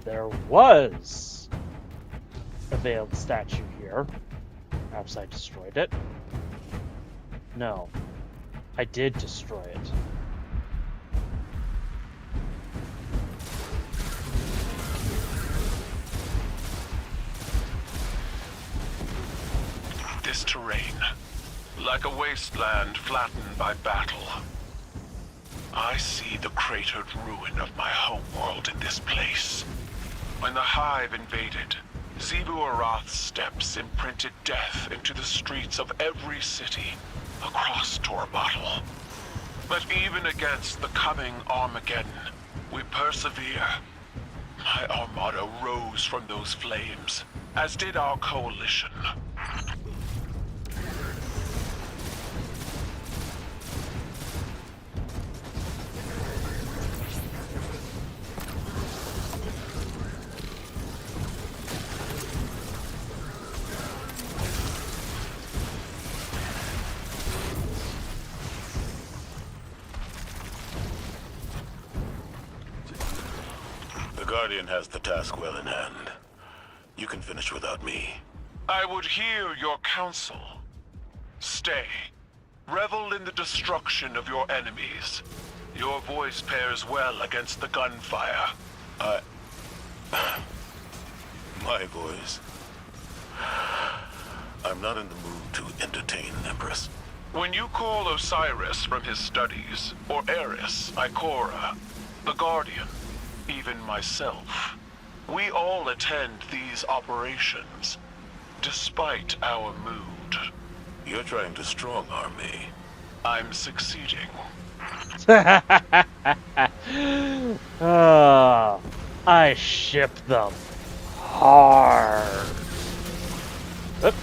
There was a veiled statue here. Perhaps I destroyed it. No. I did destroy it. This terrain, like a wasteland flattened by battle. I see the cratered ruin of my homeworld in this place. When the Hive invaded, Zebu Arath's steps imprinted death into the streets of every city across Torbottle. But even against the coming Armageddon, we persevere. My armada rose from those flames, as did our coalition. The Guardian has the task well in hand. You can finish without me. I would hear your counsel. Stay. Revel in the destruction of your enemies. Your voice pairs well against the gunfire. My voice. I'm not in the mood to entertain, Empress. When you call Osiris from his studies, or Eris, Ikora, the Guardian, even myself, we all attend these operations, despite our mood. You're trying to strong-arm me. I'm succeeding. I ship them hard. Oop.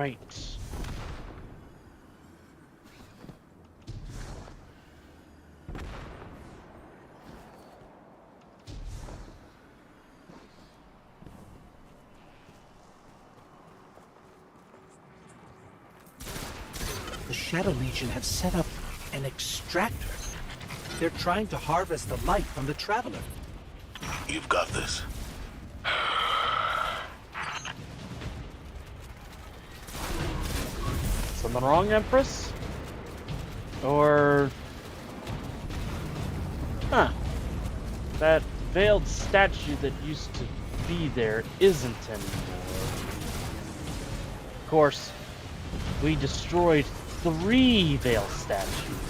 Right. The Shadow Legion have set up an extractor. They're trying to harvest the light from the Traveler. You've got this. Something wrong, Empress? Or... Huh. That veiled statue that used to be there isn't anymore. Of course, we destroyed 3 veiled statues.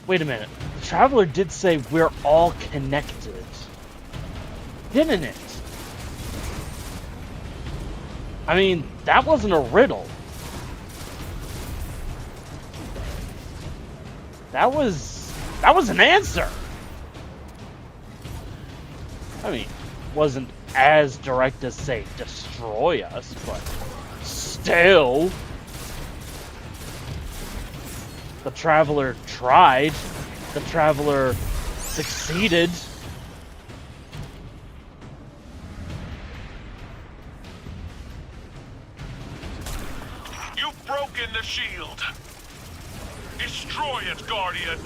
Wait a minute. The Traveler did say we're all connected. Didn't it? I mean, that wasn't a riddle. That was an answer. I mean, wasn't as direct as say destroy us, but still. The Traveler tried. The Traveler succeeded. You've broken the shield. Destroy it, Guardian.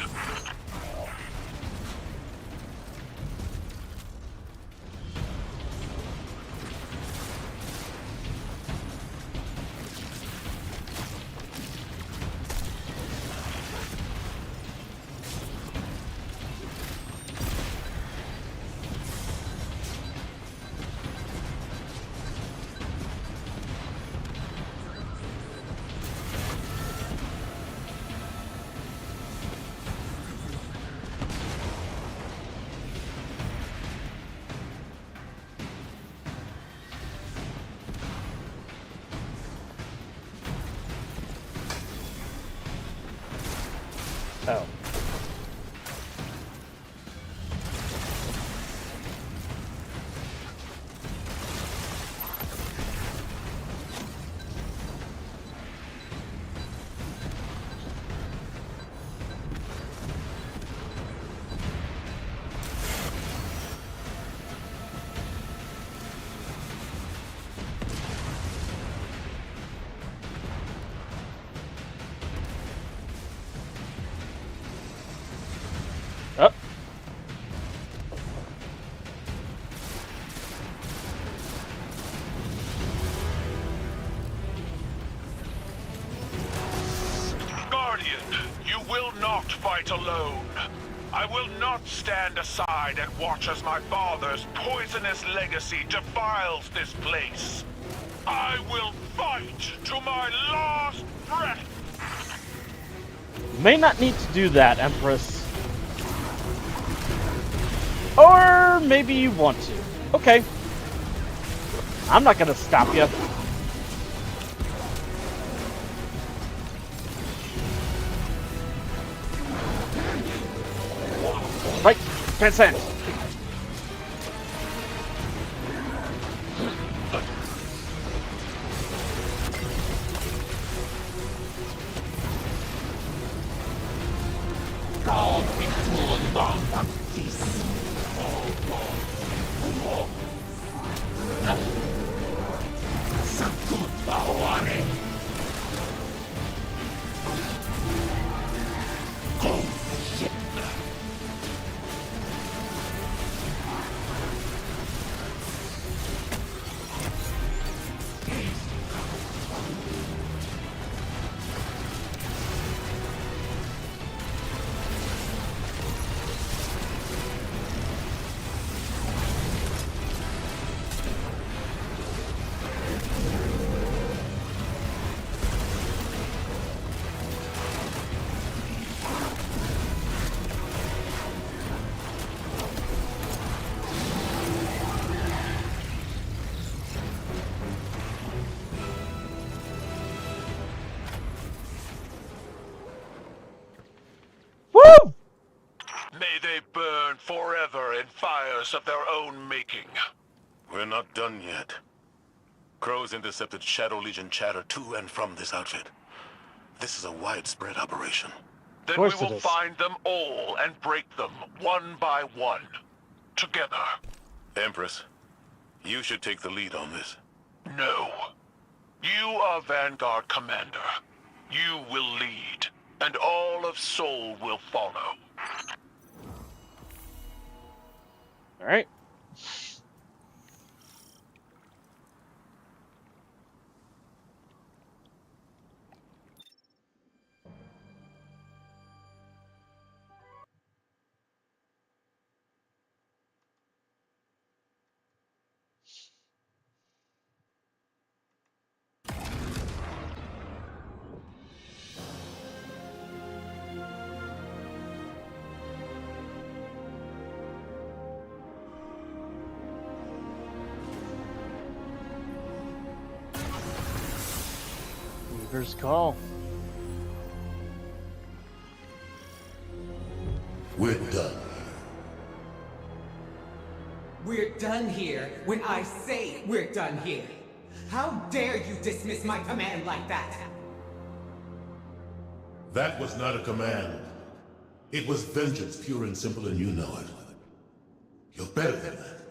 Oh. Up. Guardian, you will not fight alone. I will not stand aside and watch as my father's poisonous legacy defiles this place. I will fight to my last breath. May not need to do that, Empress. Or maybe you want to. Okay. I'm not gonna stop you. Right, transcend. they burn forever in fires of their own making. We're not done yet. Crows intercepted Shadow Legion chatter to and from this outfit. This is a widespread operation. Then we will find them all and break them, one by one. Together. Empress, you should take the lead on this. No. You are Vanguard Commander. You will lead, and all of Seoul will follow. Alright. Weaver's call. We're done. We're done here when I say we're done here. How dare you dismiss my command like that? That was not a command. It was vengeance, pure and simple, and you know it. You're better than that.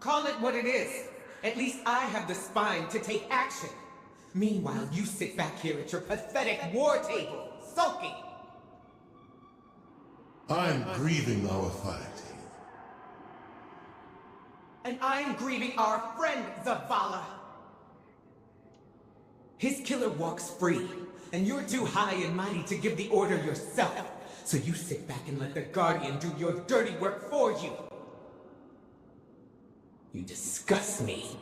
Call it what it is. At least I have the spine to take action. Meanwhile, you sit back here at your pathetic war table, sulking. I'm grieving our fight. And I'm grieving our friend, Zavala. His killer walks free, and you're too high and mighty to give the order yourself. So you sit back and let the Guardian do your dirty work for you. You disgust me.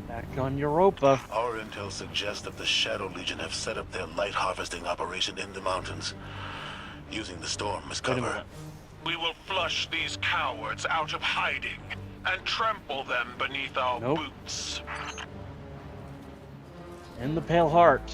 Back on Europa. Our intel suggests that the Shadow Legion have set up their light harvesting operation in the mountains, using the storm as cover. We will flush these cowards out of hiding and trample them beneath our boots. In the Pale Heart.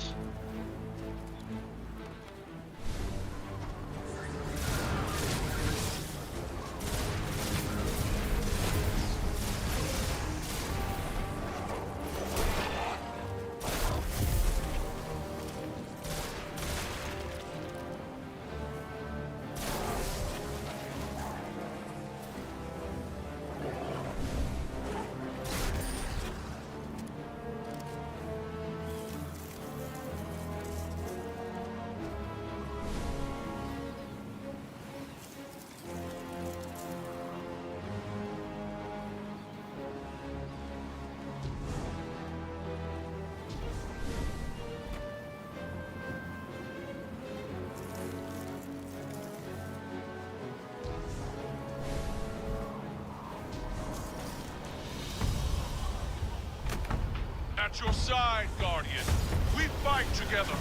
At your side, Guardian. We fight together.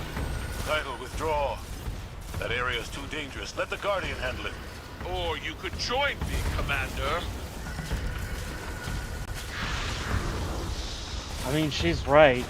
Title, withdraw. That area is too dangerous. Let the Guardian handle it. Or you could join me, Commander. I mean, she's right.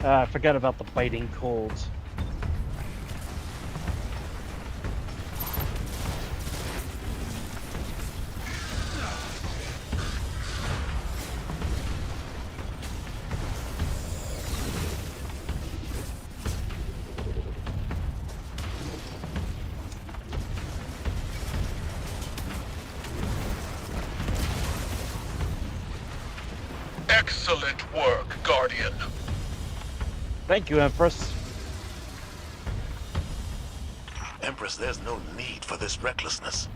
I forgot about the biting cold. Excellent work, Guardian. Thank you, Empress. Empress, there's no need for this recklessness.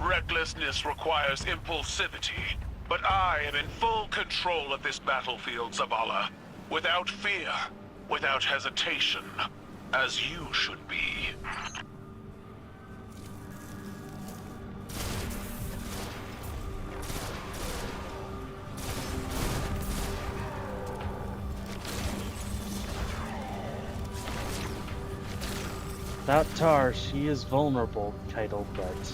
Recklessness requires impulsivity, but I am in full control of this battlefield, Zavala. Without fear, without hesitation, as you should be. Without Tar, she is vulnerable, Keitel, but...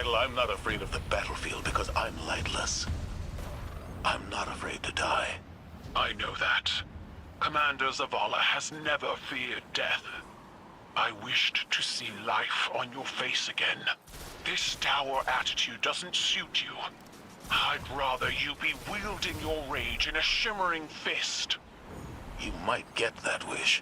title, I'm not afraid of the battlefield because I'm lightless. I'm not afraid to die. I know that. Commander Zavala has never feared death. I wished to see life on your face again. This dour attitude doesn't suit you. I'd rather you be wielding your rage in a shimmering fist. You might get that wish.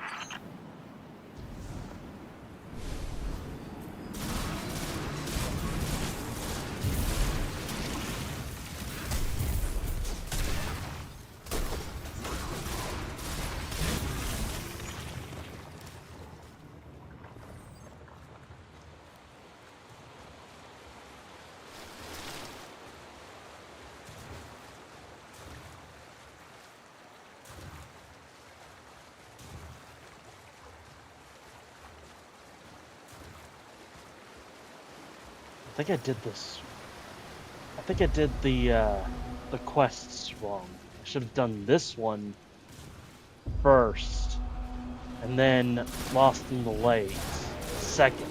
I think I did this. I think I did the quests wrong. I should have done this one first, and then Lost in the Lakes second.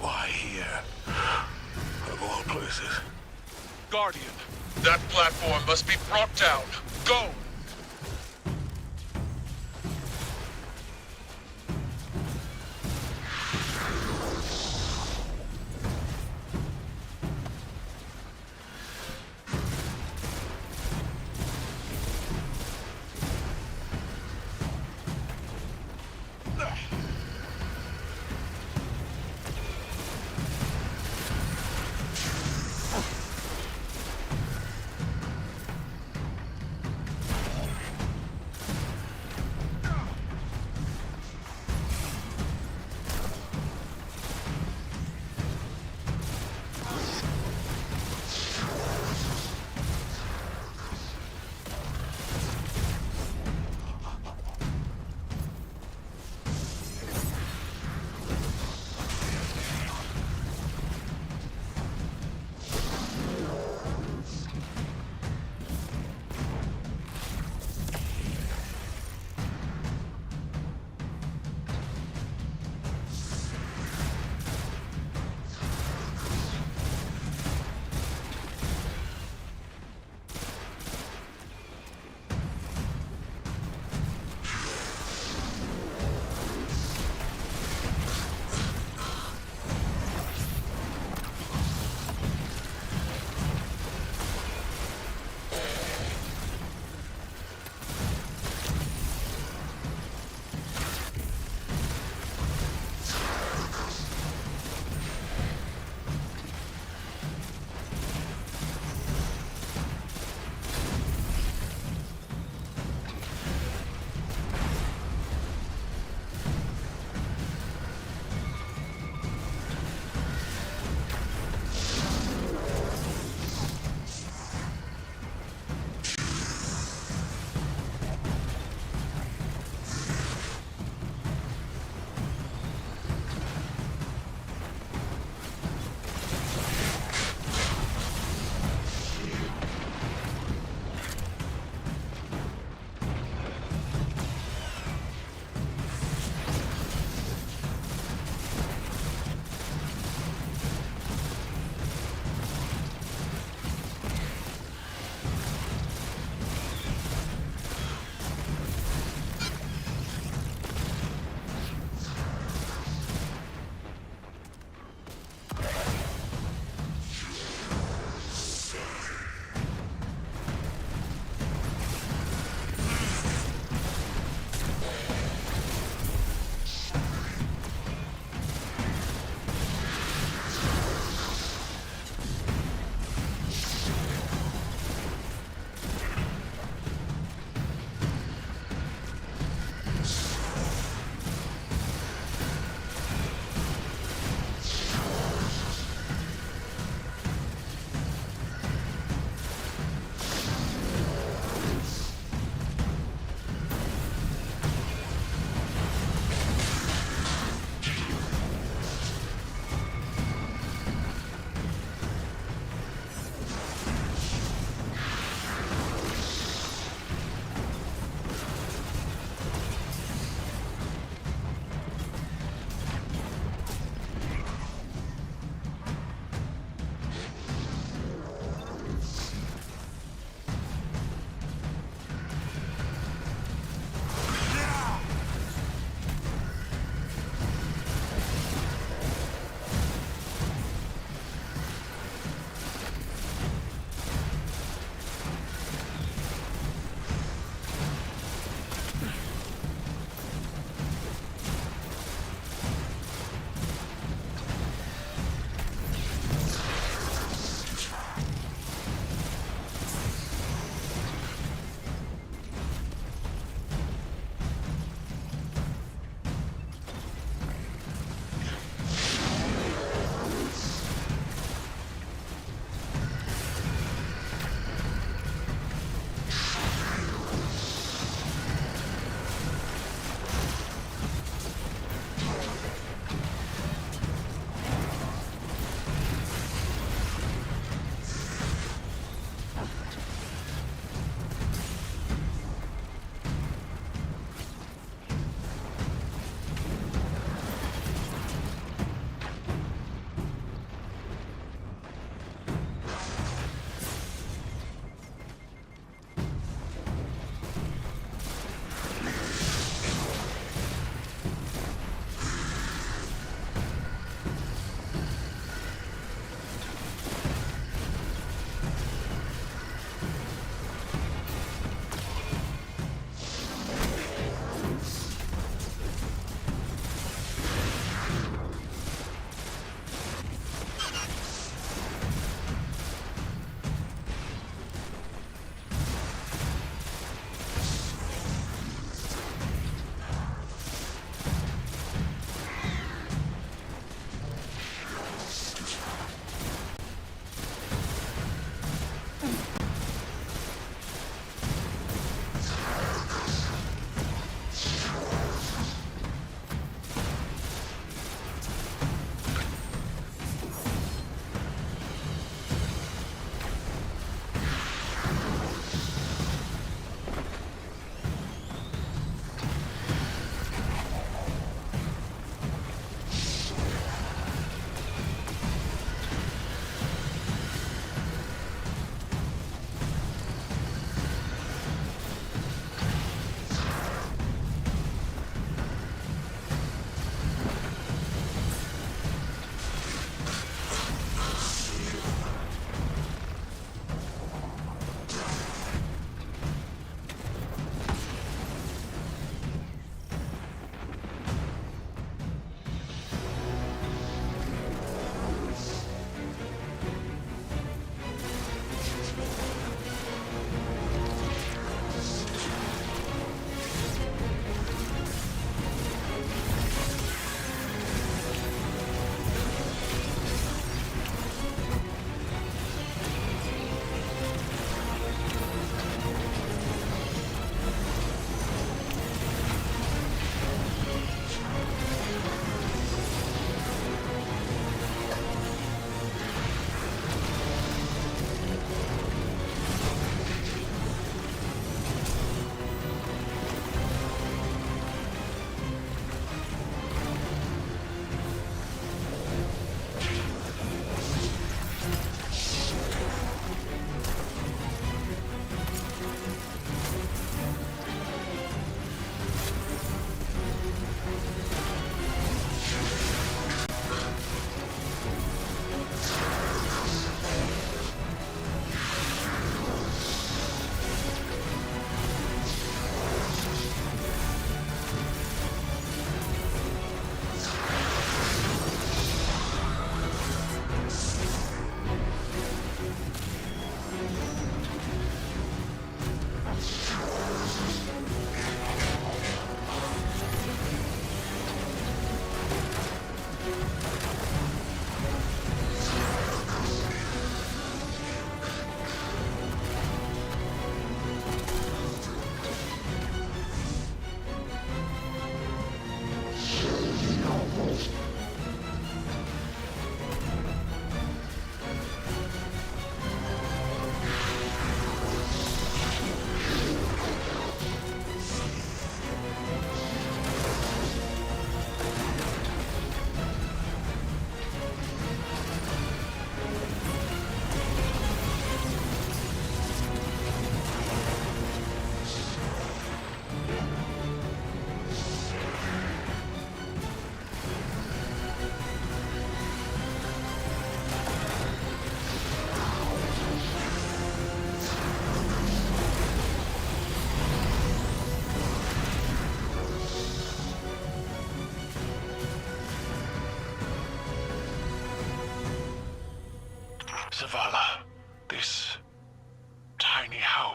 Why here? Of all places. Guardian, that platform must be brought down. Go!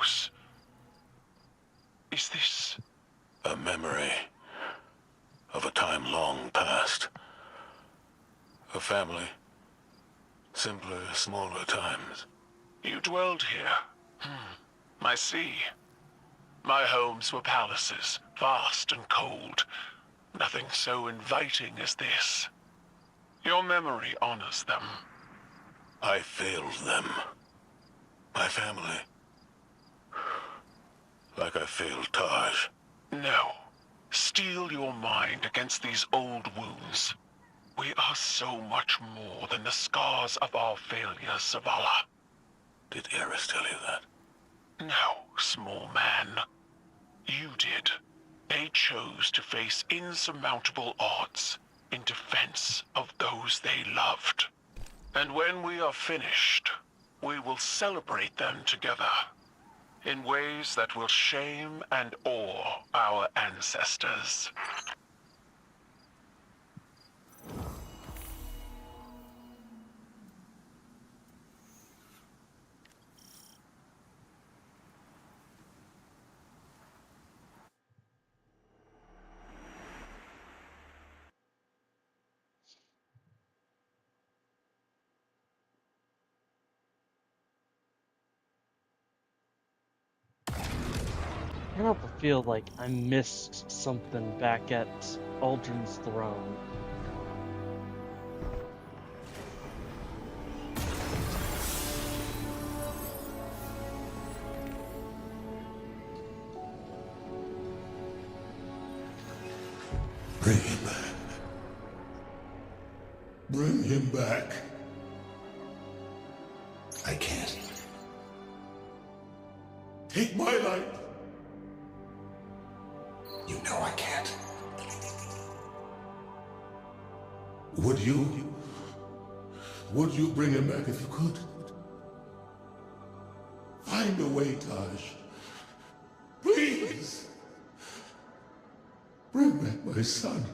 house. Is this a memory of a time long past? A family. Simpler, smaller times. You dwelled here? I see. My homes were palaces, vast and cold. Nothing so inviting as this. Your memory honors them. I failed them. My family. Like I failed Taj. No. Steel your mind against these old wounds. We are so much more than the scars of our failures, Zavala. Did Eris tell you that? No, small man. You did. They chose to face insurmountable odds in defense of those they loved. And when we are finished, we will celebrate them together in ways that will shame and awe our ancestors. I can't help but feel like I missed something back at Aldrin's throne. Bring him back. Bring him back. I can't. Take my life. You know I can't. Would you bring him back if you could? Find a way, Taj. Please. Bring back my son.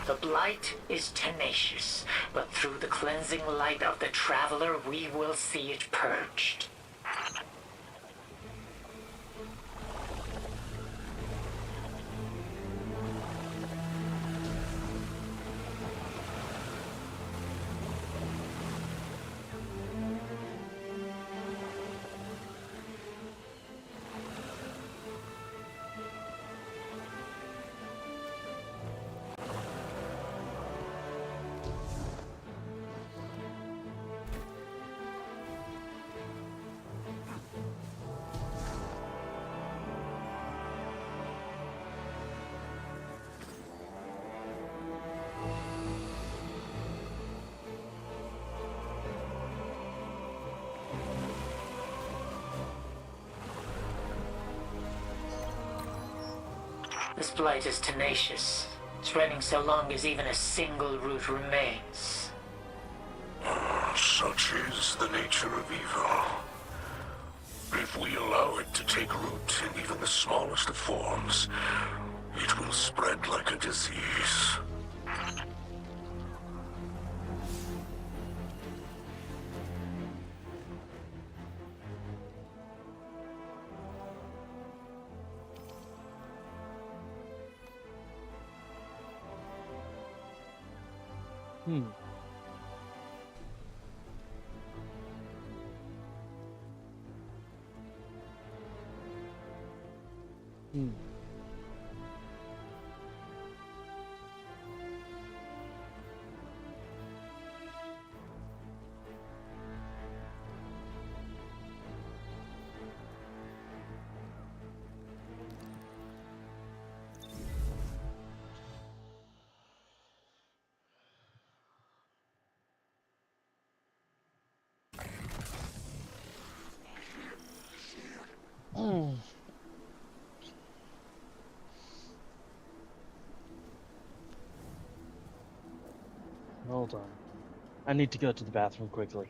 The Blight is tenacious, but through the cleansing light of the Traveler, we will see it purged. This blight is tenacious, spreading so long as even a single root remains. Such is the nature of evil. If we allow it to take root in even the smallest of forms, it will spread like a disease. Hmm. Hold on. I need to go to the bathroom quickly.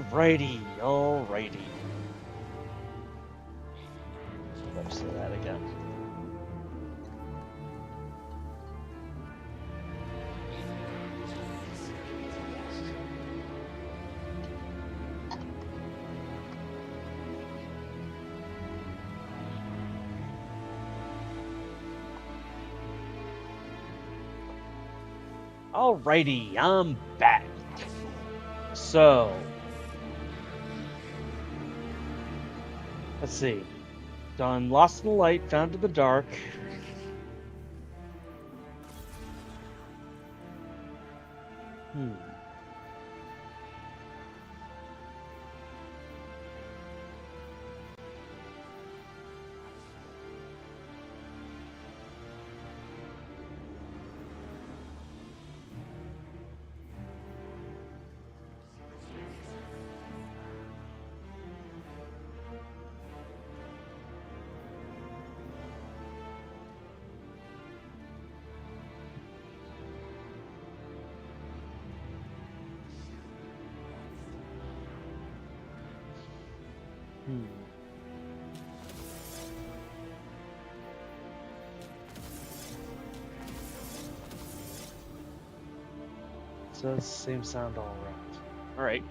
Alrighty. Let's say that again. Alrighty, I'm back. So, let's see. Done Lost in the Light, Found in the Dark. So it's the same sound all around. Alright.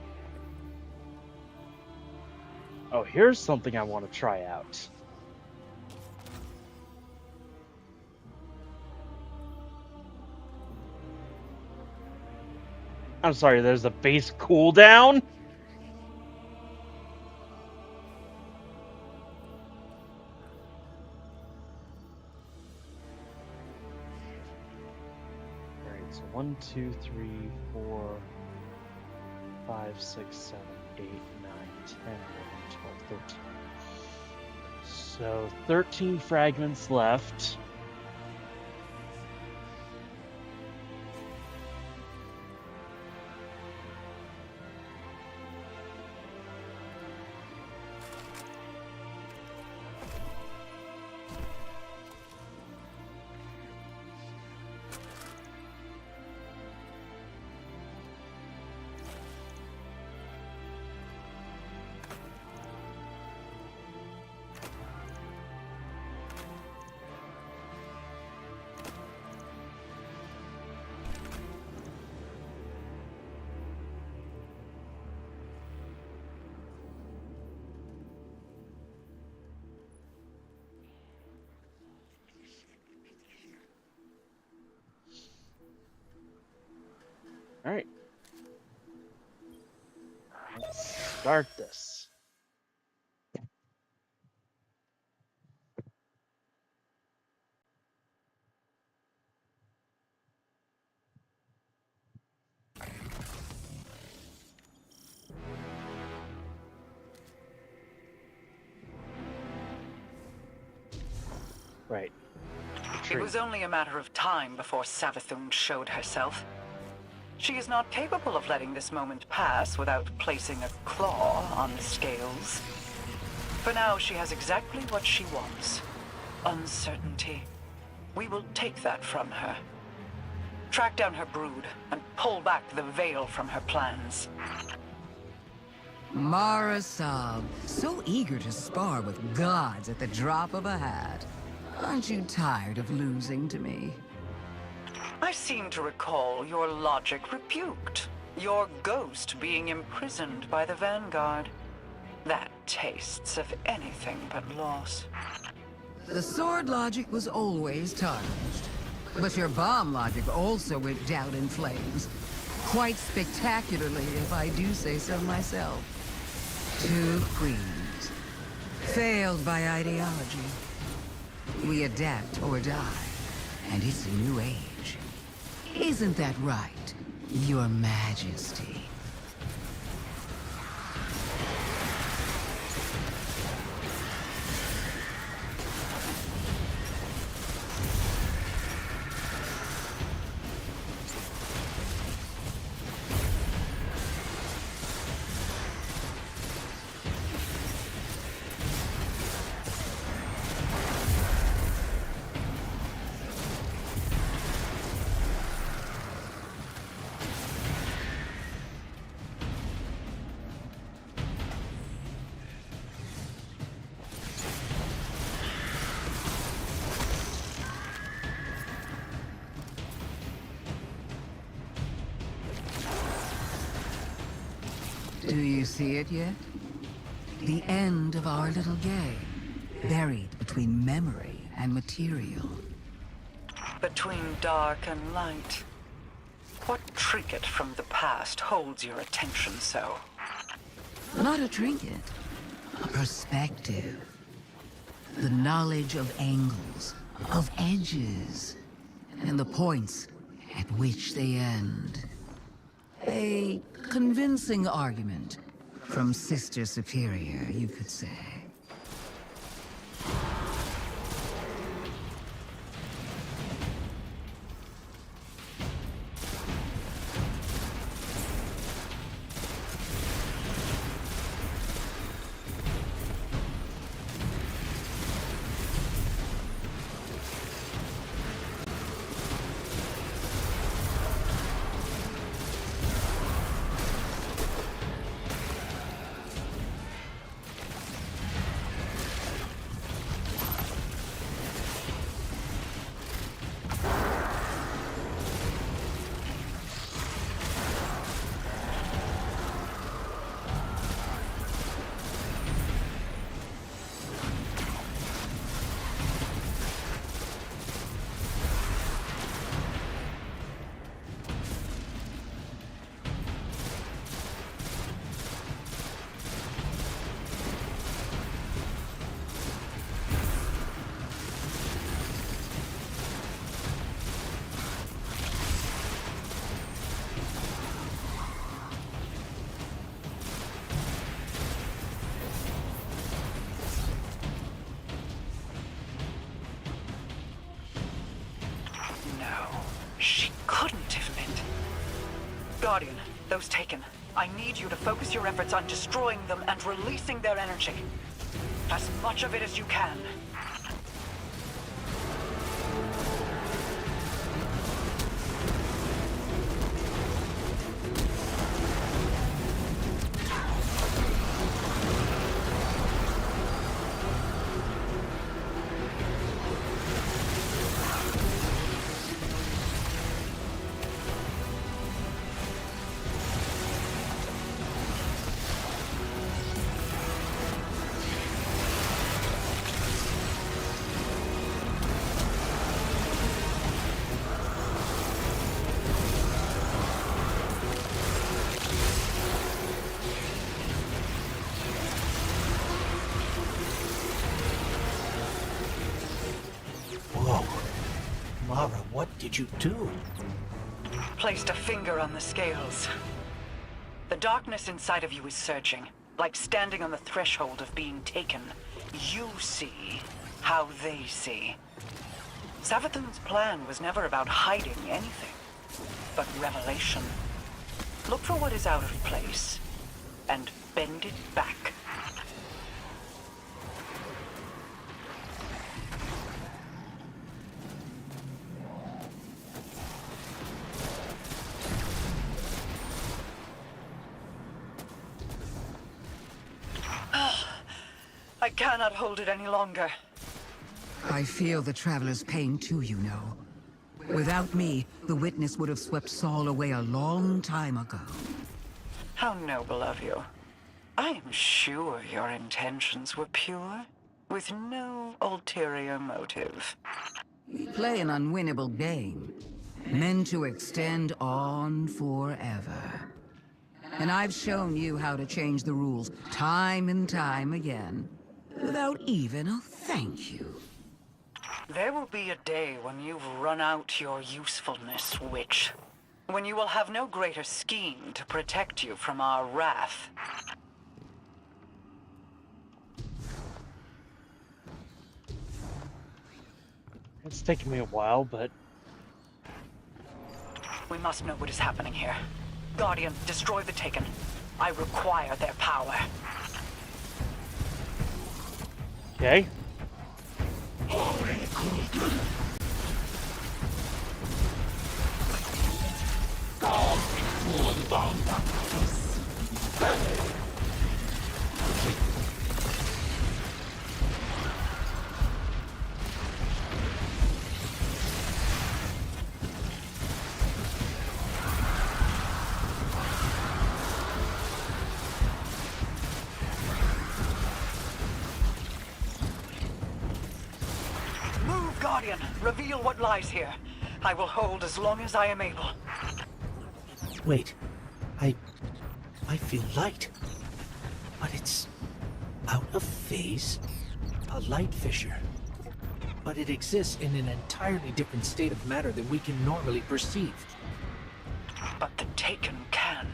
Oh, here's something I want to try out. I'm sorry, there's a base cooldown? So 1, 2, 3, 4, 5, 6, 7, 8, 9, 10, 11, 12, 13. So 13 fragments left. All right. Let's start this. Right. It was only a matter of time before Savathun showed herself. She is not capable of letting this moment pass without placing a claw on the scales. For now, she has exactly what she wants. Uncertainty. We will take that from her. Track down her brood and pull back the veil from her plans. Mara Sab, so eager to spar with gods at the drop of a hat. Aren't you tired of losing to me? I seem to recall your logic rebuked. Your ghost being imprisoned by the Vanguard. That tastes of anything but loss. The sword logic was always tarnished. But your bomb logic also went down in flames. Quite spectacularly, if I do say so myself. 2 queens. Failed by ideology. We adapt or die, and it's a new age. Isn't that right, Your Majesty? Do you see it yet? The end of our little game, buried between memory and material. Between dark and light. What trinket from the past holds your attention so? Not a trinket, a perspective. The knowledge of angles, of edges, and the points at which they end. A convincing argument from Sister Superior, you could say. Guardian, those taken. I need you to focus your efforts on destroying them and releasing their energy. As much of it as you can. Mara, what did you do? Placed a finger on the scales. The darkness inside of you is surging, like standing on the threshold of being taken. You see how they see. Savathun's plan was never about hiding anything, but revelation. Look for what is out of place, and bend it back. I cannot hold it any longer. I feel the Traveler's pain too, you know. Without me, the Witness would have swept Saul away a long time ago. How noble of you. I am sure your intentions were pure, with no ulterior motive. We play an unwinnable game, meant to extend on forever. And I've shown you how to change the rules time and time again, without even a thank you. There will be a day when you've run out your usefulness, witch. When you will have no greater scheme to protect you from our wrath. It's taken me a while, but... We must know what is happening here. Guardian, destroy the Taken. I require their power. Okay. Guardian, reveal what lies here. I will hold as long as I am able. Wait, I feel light, but it's out of phase. A light fissure, but it exists in an entirely different state of matter than we can normally perceive. But the Taken can.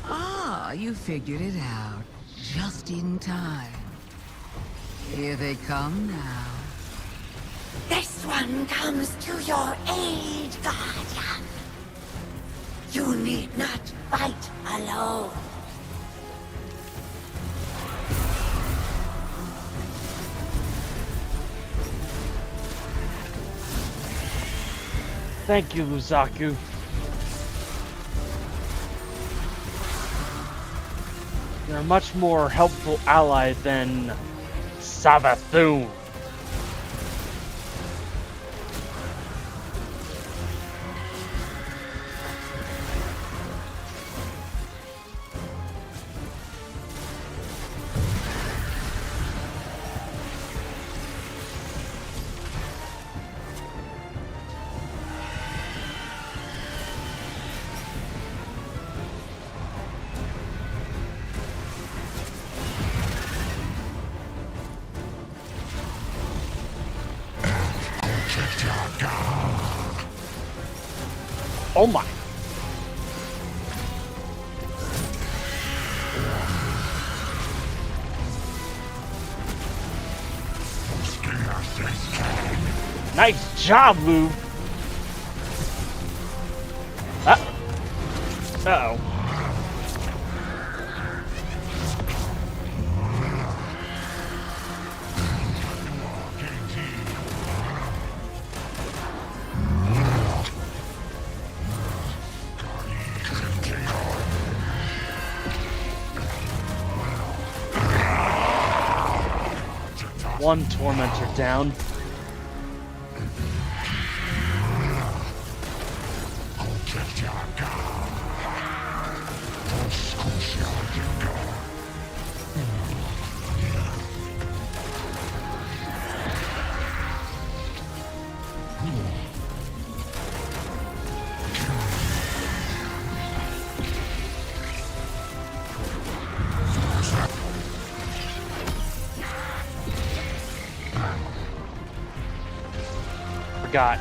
Ah, you figured it out. Just in time. Here they come now. This one comes to your aid, Guardian. You need not fight alone. Thank you, Luzaku. You're a much more helpful ally than Savathun. Oh my. Nice job, Lou. Uh-oh. One tormentor down. Forgot.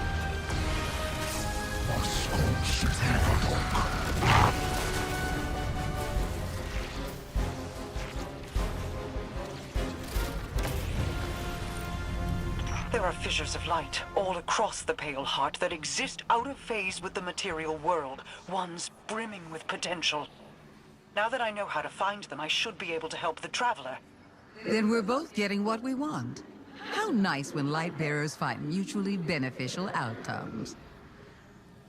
There are fissures of light all across the Pale Heart that exist out of phase with the material world, ones brimming with potential. Now that I know how to find them, I should be able to help the Traveler. Then we're both getting what we want. How nice when light bearers find mutually beneficial outcomes.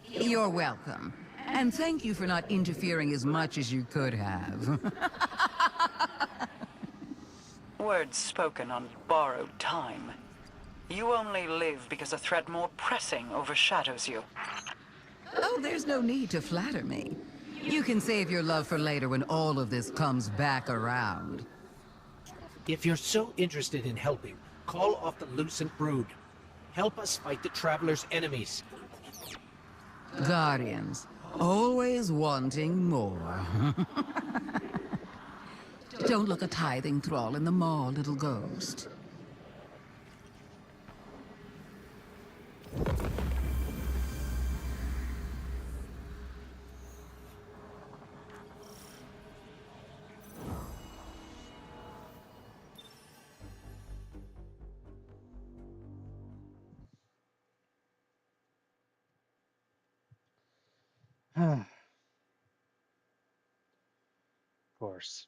You're welcome. And thank you for not interfering as much as you could have. Words spoken on borrowed time. You only live because a threat more pressing overshadows you. Oh, there's no need to flatter me. You can save your love for later when all of this comes back around. If you're so interested in helping, call off the Lucent Brood. Help us fight the Traveler's enemies. Guardians, always wanting more. Don't look a tithing thrall in the maw, little ghost. Of course.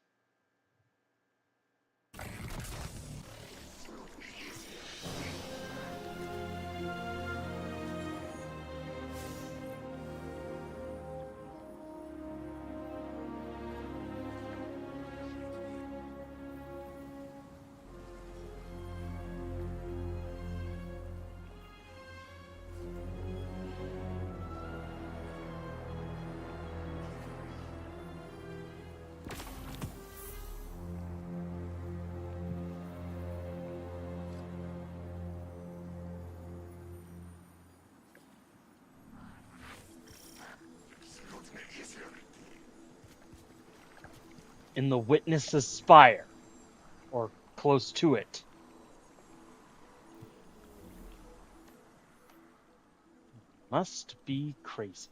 In the Witness's Spire, or close to it. Must be crazy.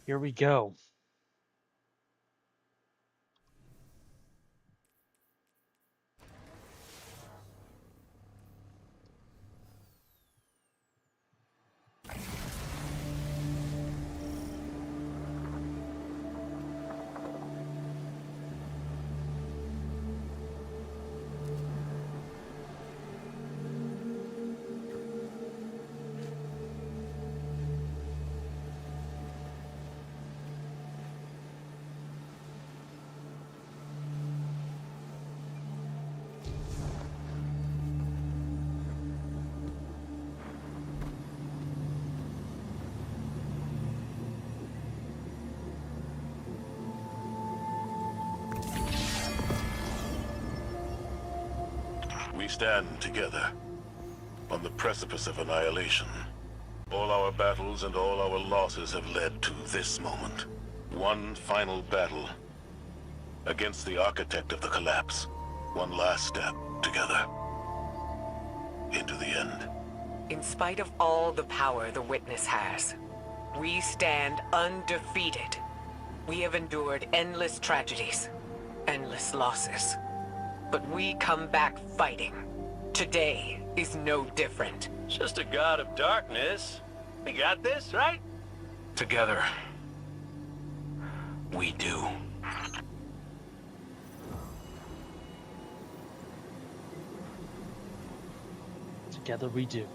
Here we go. We stand together. on the precipice of annihilation. All our battles and all our losses have led to this moment. One final battle against the architect of the collapse. One last step together into the end. In spite of all the power the Witness has, we stand undefeated. We have endured endless tragedies, endless losses. But we come back fighting. Today is no different. It's just a god of darkness. We got this, right? Together, we do. Together we do.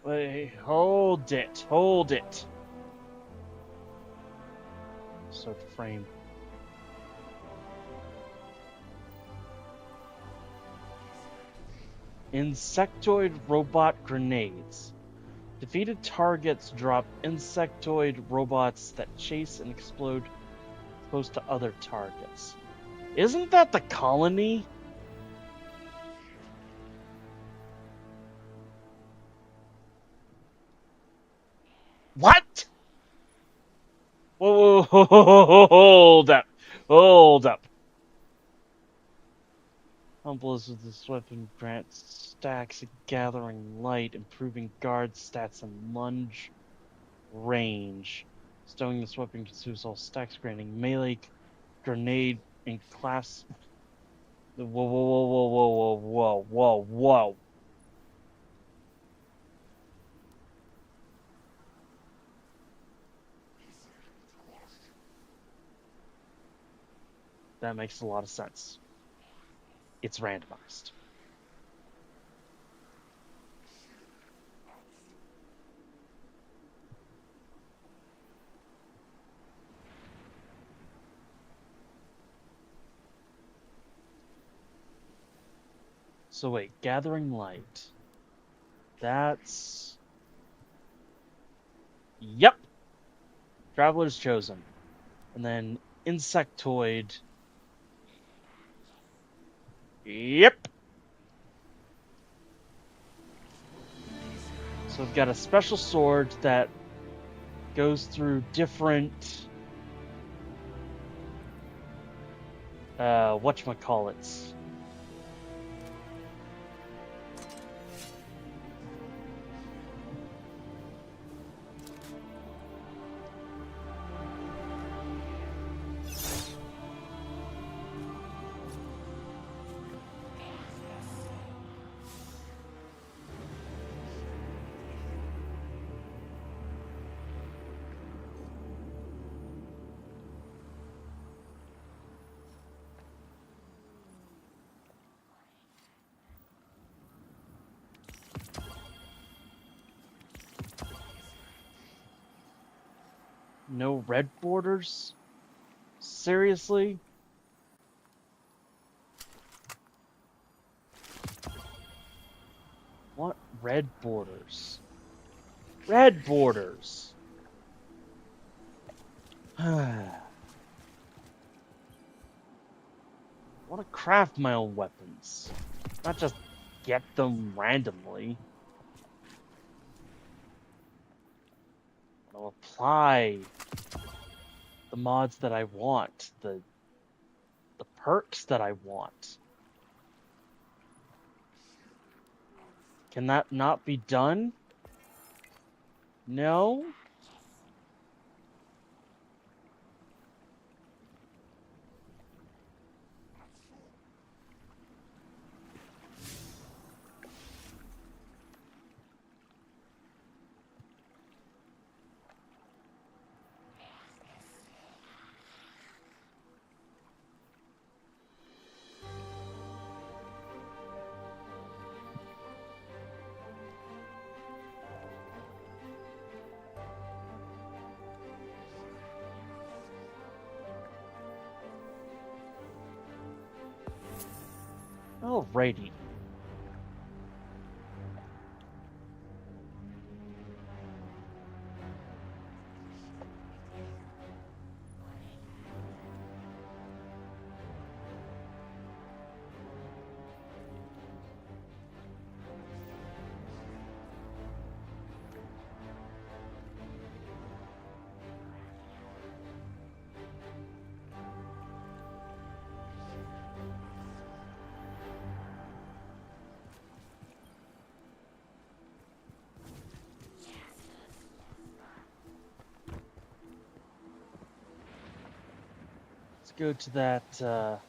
Wait, hold it, hold it. Start the frame. Insectoid robot grenades. Defeated targets drop insectoid robots that chase and explode close to other targets. Isn't that the colony? What? Whoa, whoa, whoa, whoa, whoa, hold up. Hold up. Humbles with this weapon grants stacks of gathering light, improving guard stats and lunge range. Stowing this weapon consumes all stacks, granting melee, grenade, and class. Whoa, whoa, whoa, whoa, whoa, whoa, whoa, whoa. That makes a lot of sense. It's randomized. So wait, gathering light. That's... Yep! Traveler's chosen. And then insectoid. Yep! So we've got a special sword that goes through different whatchamacallits. No red borders? Seriously? What red borders? Red borders! I want to craft my own weapons, not just get them randomly. I'll apply the mods that I want, the perks that I want. Can that not be done? No? Alrighty. Let's go to that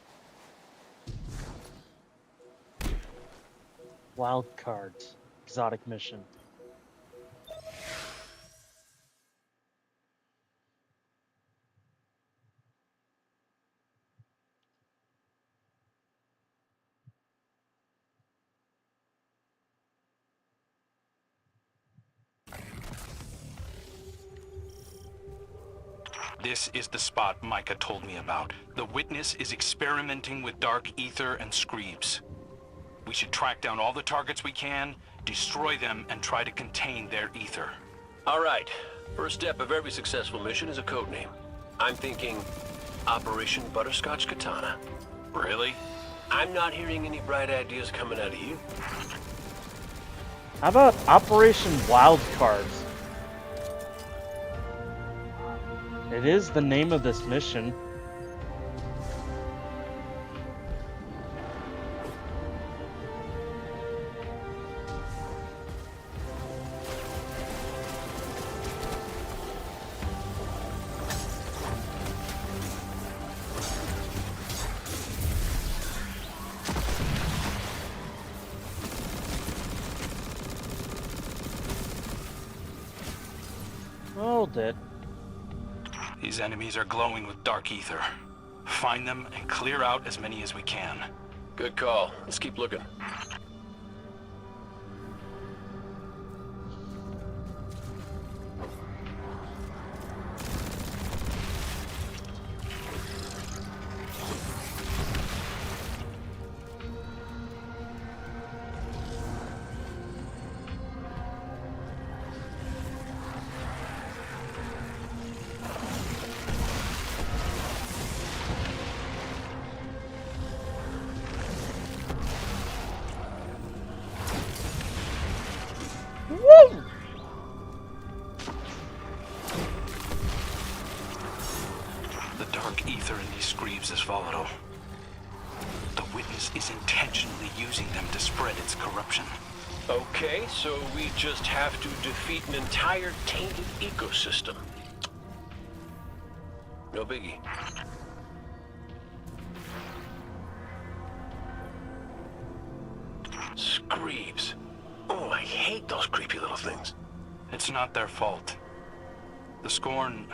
wild card exotic mission. This is the spot Micah told me about. The witness is experimenting with dark ether and screebs. We should track down all the targets we can, destroy them, and try to contain their ether. All right. First step of every successful mission is a code name. I'm thinking Operation Butterscotch Katana. Really? I'm not hearing any bright ideas coming out of you. How about Operation Wildcards? It is the name of this mission. Hold it. These enemies are glowing with dark ether. Find them and clear out as many as we can. Good call. Let's keep looking. Woo! The dark ether in these screebs is volatile. The witness is intentionally using them to spread its corruption. Okay, so we just have to defeat an entire tainted ecosystem. No biggie. Screebs. Oh, I hate those creepy little things. It's not their fault. The Scorn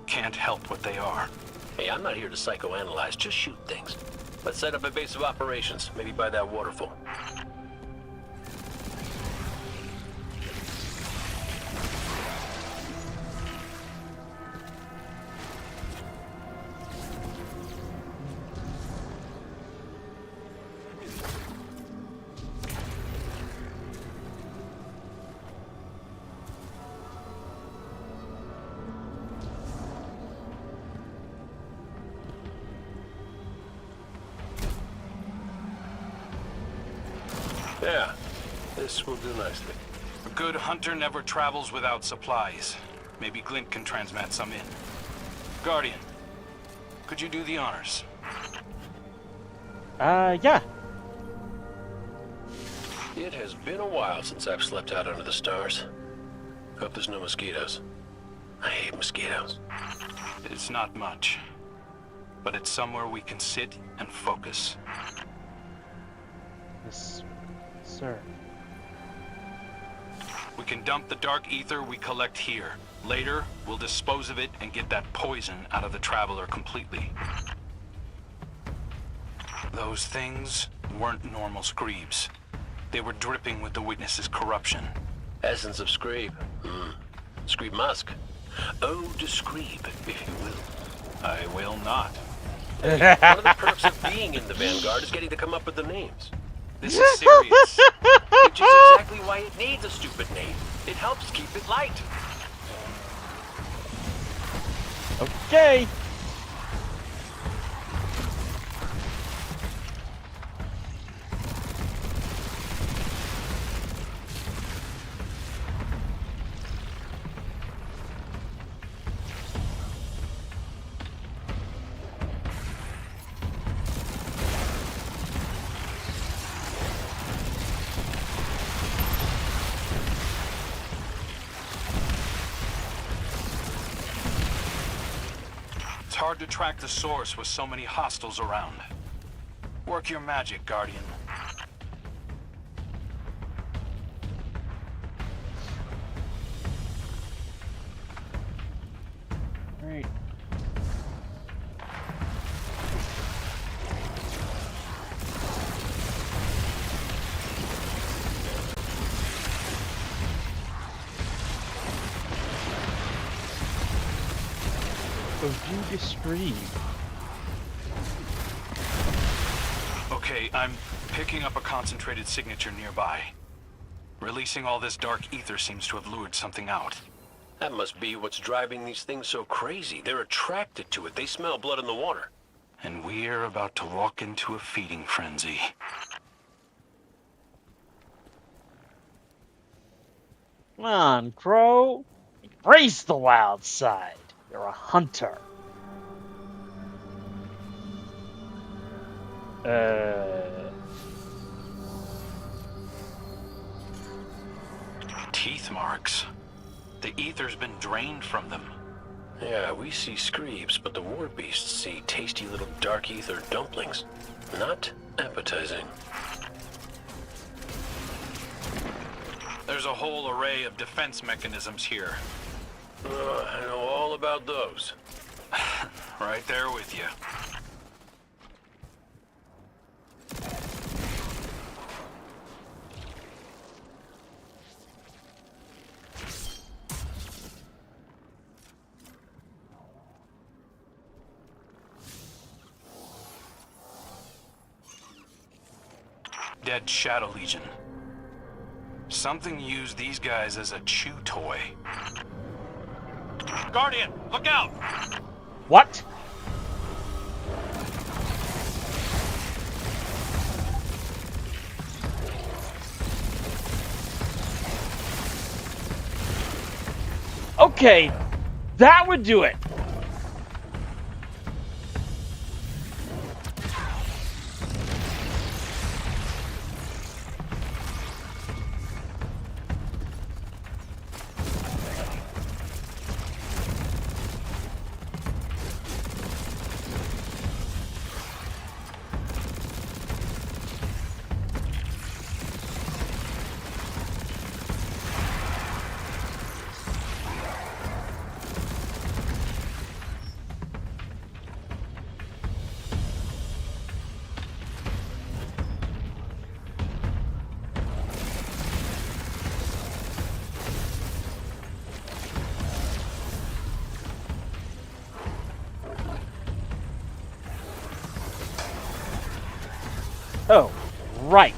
can't help what they are. Hey, I'm not here to psychoanalyze, just shoot things. Let's set up a base of operations, maybe by that waterfall. Yeah, this will do nicely. A good hunter never travels without supplies. Maybe Glint can transmat some in. Guardian, could you do the honors? Yeah. It has been a while since I've slept out under the stars. Hope there's no mosquitoes. I hate mosquitoes. It's not much, but it's somewhere we can sit and focus. Yes, sir. We can dump the dark ether we collect here. Later, we'll dispose of it and get that poison out of the Traveler completely. Those things weren't normal screebs. They were dripping with the witness's corruption. Essence of Screeb. Screeb Musk. Oh, to Screeb, if you will. I will not. One of the perks of being in the Vanguard is getting to come up with the names. This is serious. Which is exactly why it needs a stupid name. It helps keep it light. Okay. It's hard to track the source with so many hostiles around. Work your magic, Guardian. Alright. View the stream. Okay, I'm picking up a concentrated signature nearby. Releasing all this dark ether seems to have lured something out. That must be what's driving these things so crazy. They're attracted to it. They smell blood in the water. And we're about to walk into a feeding frenzy. Come on, Crow. Embrace the wild side. You're a hunter. Teeth marks. The ether's been drained from them. Yeah, we see screeps, but the war beasts see tasty little dark ether dumplings. Not appetizing. There's a whole array of defense mechanisms here. I know all about those. Right there with you. Dead Shadow Legion. Something used these guys as a chew toy. Guardian, look out! What? Okay, that would do it. Oh, right.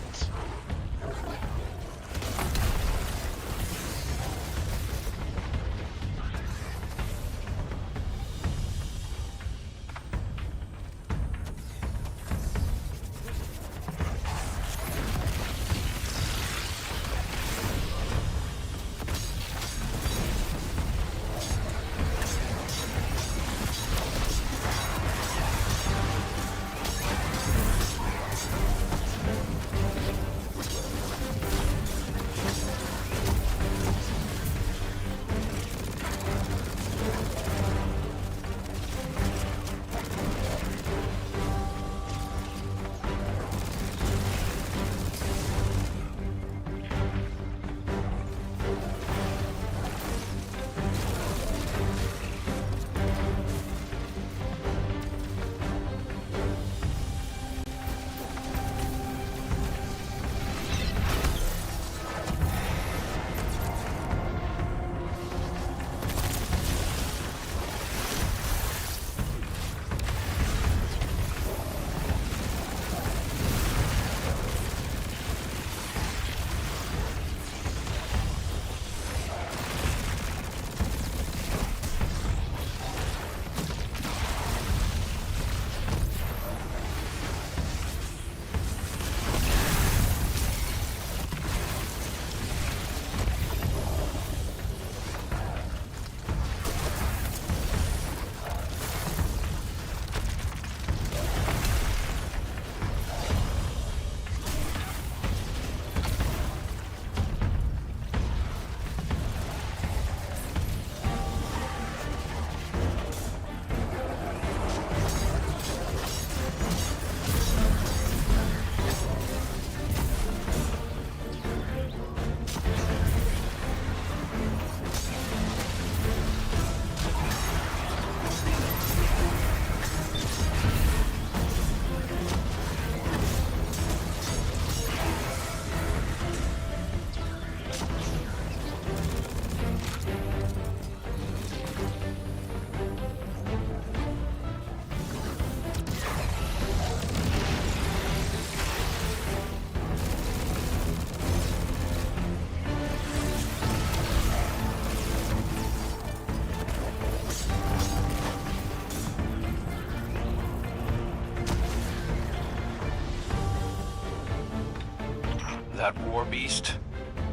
That war beast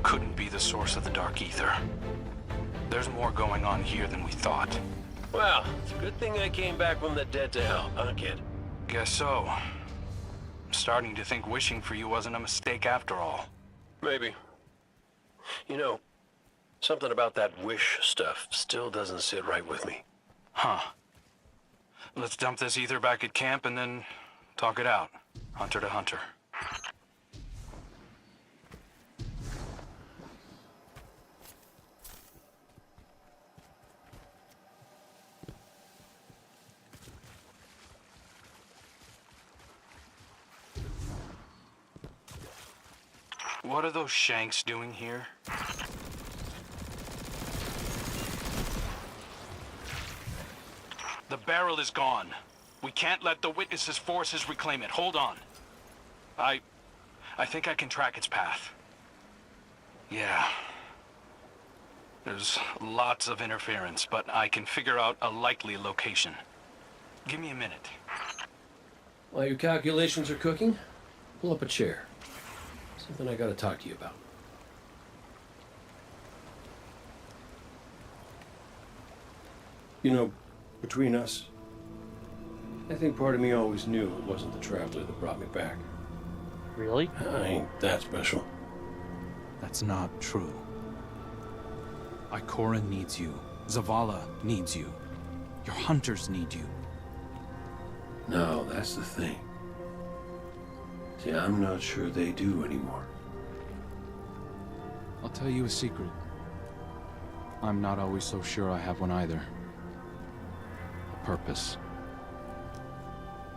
couldn't be the source of the Dark Ether. There's more going on here than we thought. Well, it's a good thing I came back from the dead to help, huh, kid? Guess so. I'm starting to think wishing for you wasn't a mistake after all. Maybe. You know, something about that wish stuff still doesn't sit right with me. Huh. Let's dump this ether back at camp and then talk it out, hunter to hunter. What are those Shanks doing here? The barrel is gone. We can't let the Witness's forces reclaim it. Hold on. I think I can track its path. Yeah. There's lots of interference, but I can figure out a likely location. Give me a minute. While your calculations are cooking, pull up a chair. Something I gotta talk to you about. You know, between us, I think part of me always knew it wasn't the Traveler that brought me back. Really? I ain't that special. That's not true. Ikora needs you. Zavala needs you. Your hunters need you. No, that's the thing. See, I'm not sure they do anymore. I'll tell you a secret. I'm not always so sure I have one either. A purpose.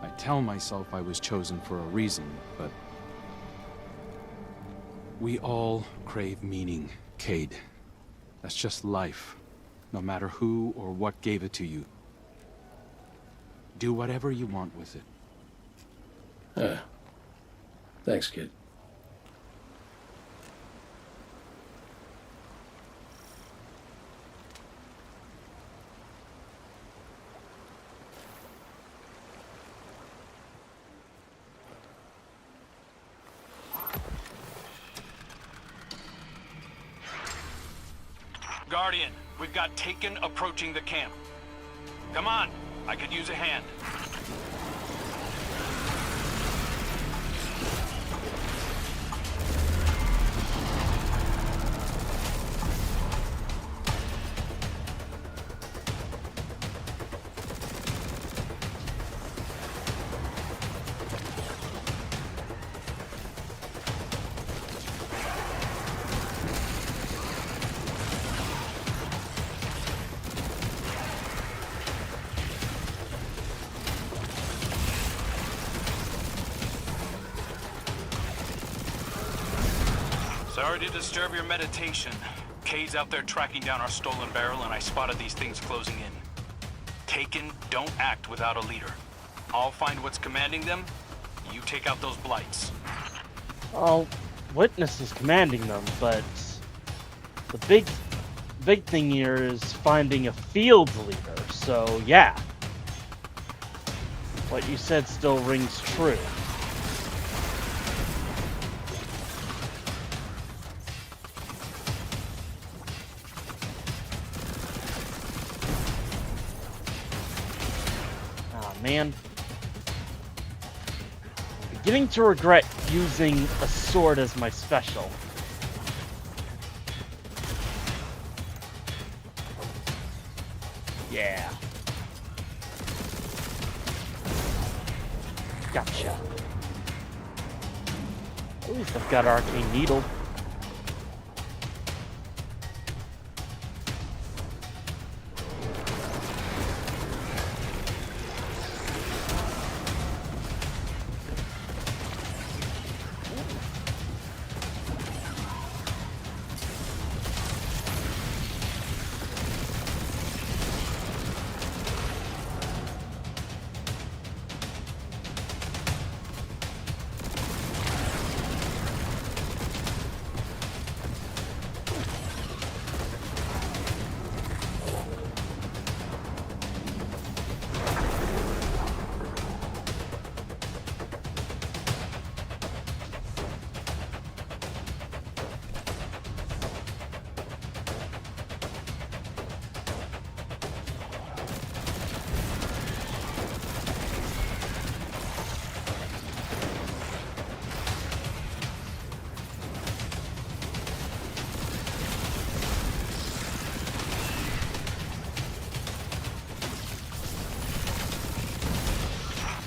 I tell myself I was chosen for a reason, but... we all crave meaning, Cade. That's just life, no matter who or what gave it to you. Do whatever you want with it. Thanks, kid. Guardian, we've got Taken approaching the camp. Come on, I could use a hand. Sorry to disturb your meditation. Kay's out there tracking down our stolen barrel, and I spotted these things closing in. Taken, don't act without a leader. I'll find what's commanding them. You take out those blights. Well, Witness is commanding them, but the big thing here is finding a field leader. So yeah, what you said still rings true. Man, I'm beginning to regret using a sword as my special. Yeah. Gotcha. At least I've got Arcane Needle.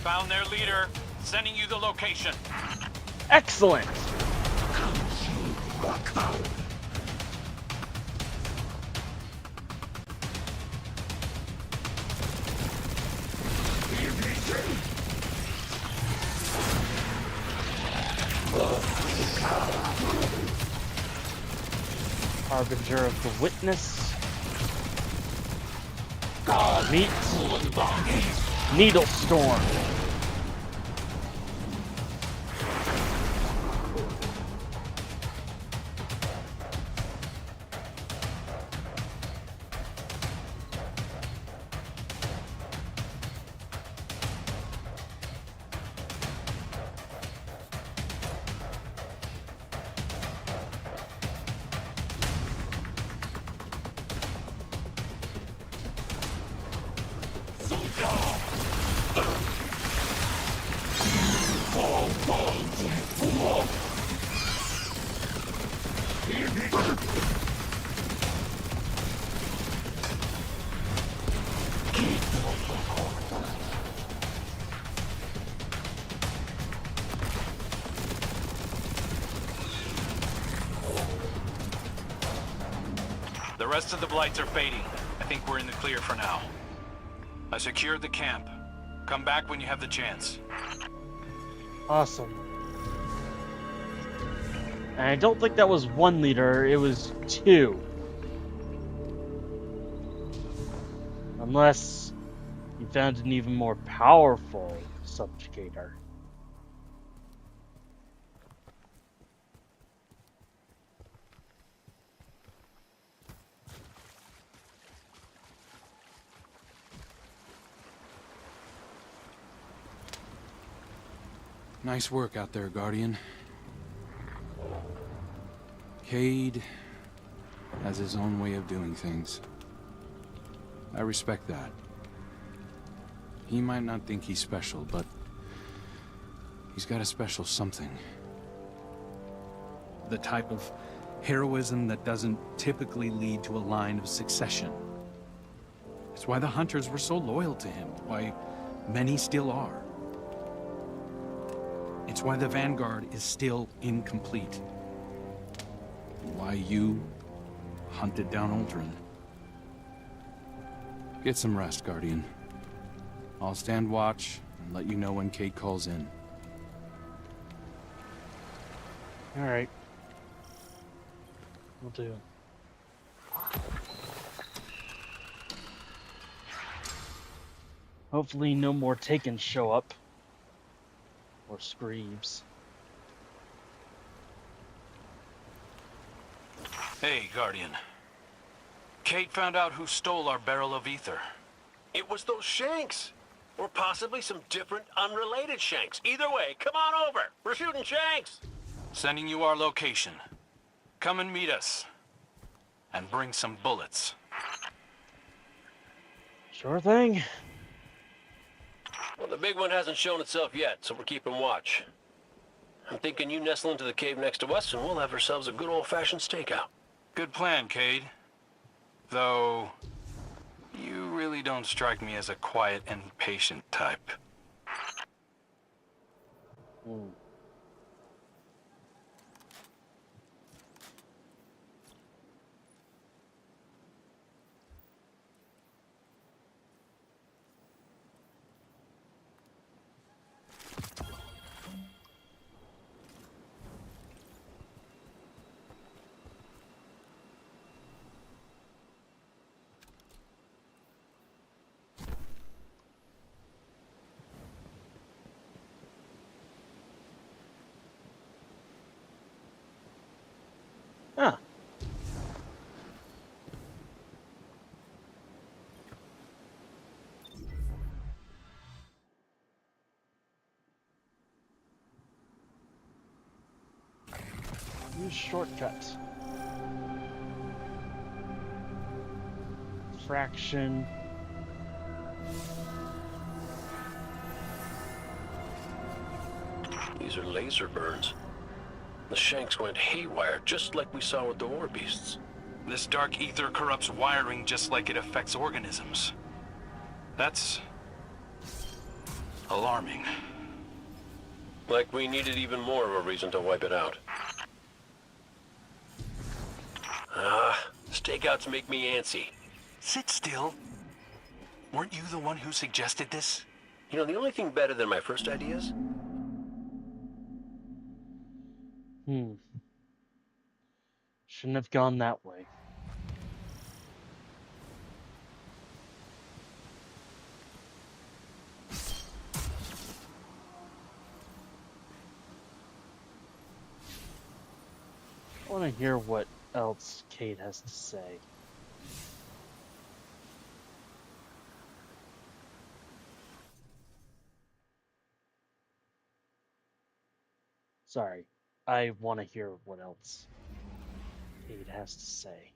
Found their leader. Sending you the location. Excellent! Harbinger of the Witness. Meet Needle Storm. The rest of the blights are fading. I think we're in the clear for now. I secured the camp. Come back when you have the chance. Awesome. And I don't think that was one leader, it was two. Unless you found an even more powerful subjugator. Nice work out there, Guardian. Cade has his own way of doing things. I respect that. He might not think he's special, but he's got a special something. The type of heroism that doesn't typically lead to a line of succession. It's why the Hunters were so loyal to him, why many still are. It's why the Vanguard is still incomplete. Why you hunted down Ultron. Get some rest, Guardian. I'll stand watch and let you know when Kate calls in. Alright. We'll do. Hopefully no more Takens show up. Or Screeves. Hey, Guardian. Kate found out who stole our barrel of ether. It was those Shanks. Or possibly some different, unrelated Shanks. Either way, come on over. We're shooting Shanks. Sending you our location. Come and meet us. And bring some bullets. Sure thing. Well, the big one hasn't shown itself yet, so we're keeping watch. I'm thinking you nestle into the cave next to us, and we'll have ourselves a good old-fashioned stakeout. Good plan, Cade. Though, you really don't strike me as a quiet and patient type. Huh. Use shortcut. Fraction. These are laser burns. The Shanks went haywire, just like we saw with the war beasts. This dark ether corrupts wiring just like it affects organisms. That's Alarming. Like we needed even more of a reason to wipe it out. Stakeouts make me antsy. Sit still. Weren't you the one who suggested this? You know, the only thing better than my first ideas? Shouldn't have gone that way. I want to hear what else Kate has to say. Sorry, I want to hear what else Kate has to say.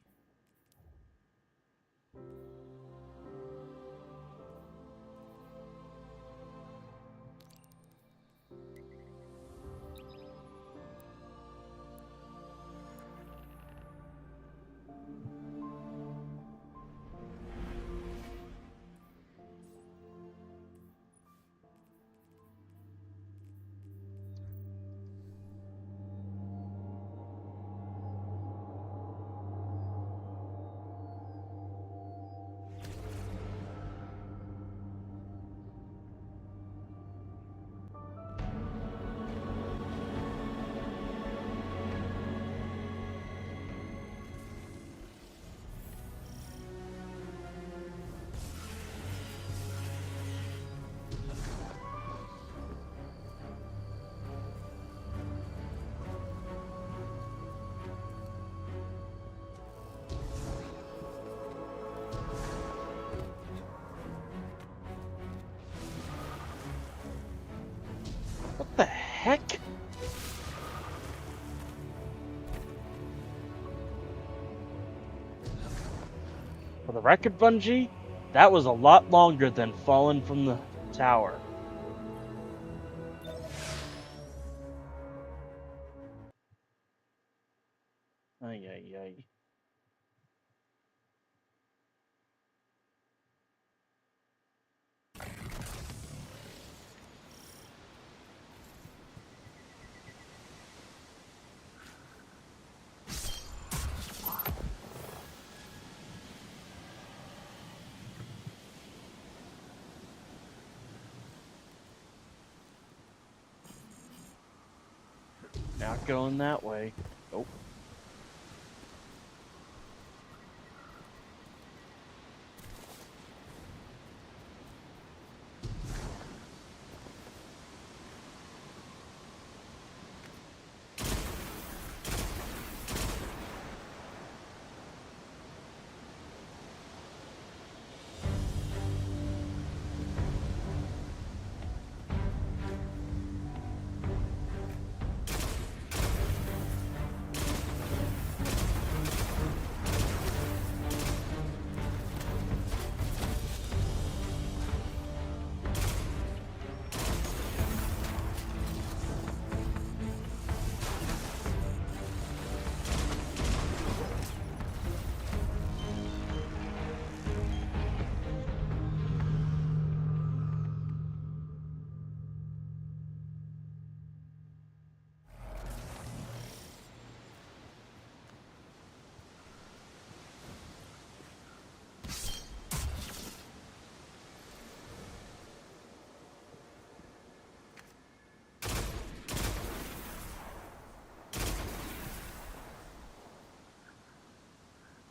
What the heck? For the record, Bungie, that was a lot longer than falling from the tower. Ay, ay, ay. Not going that way. Nope.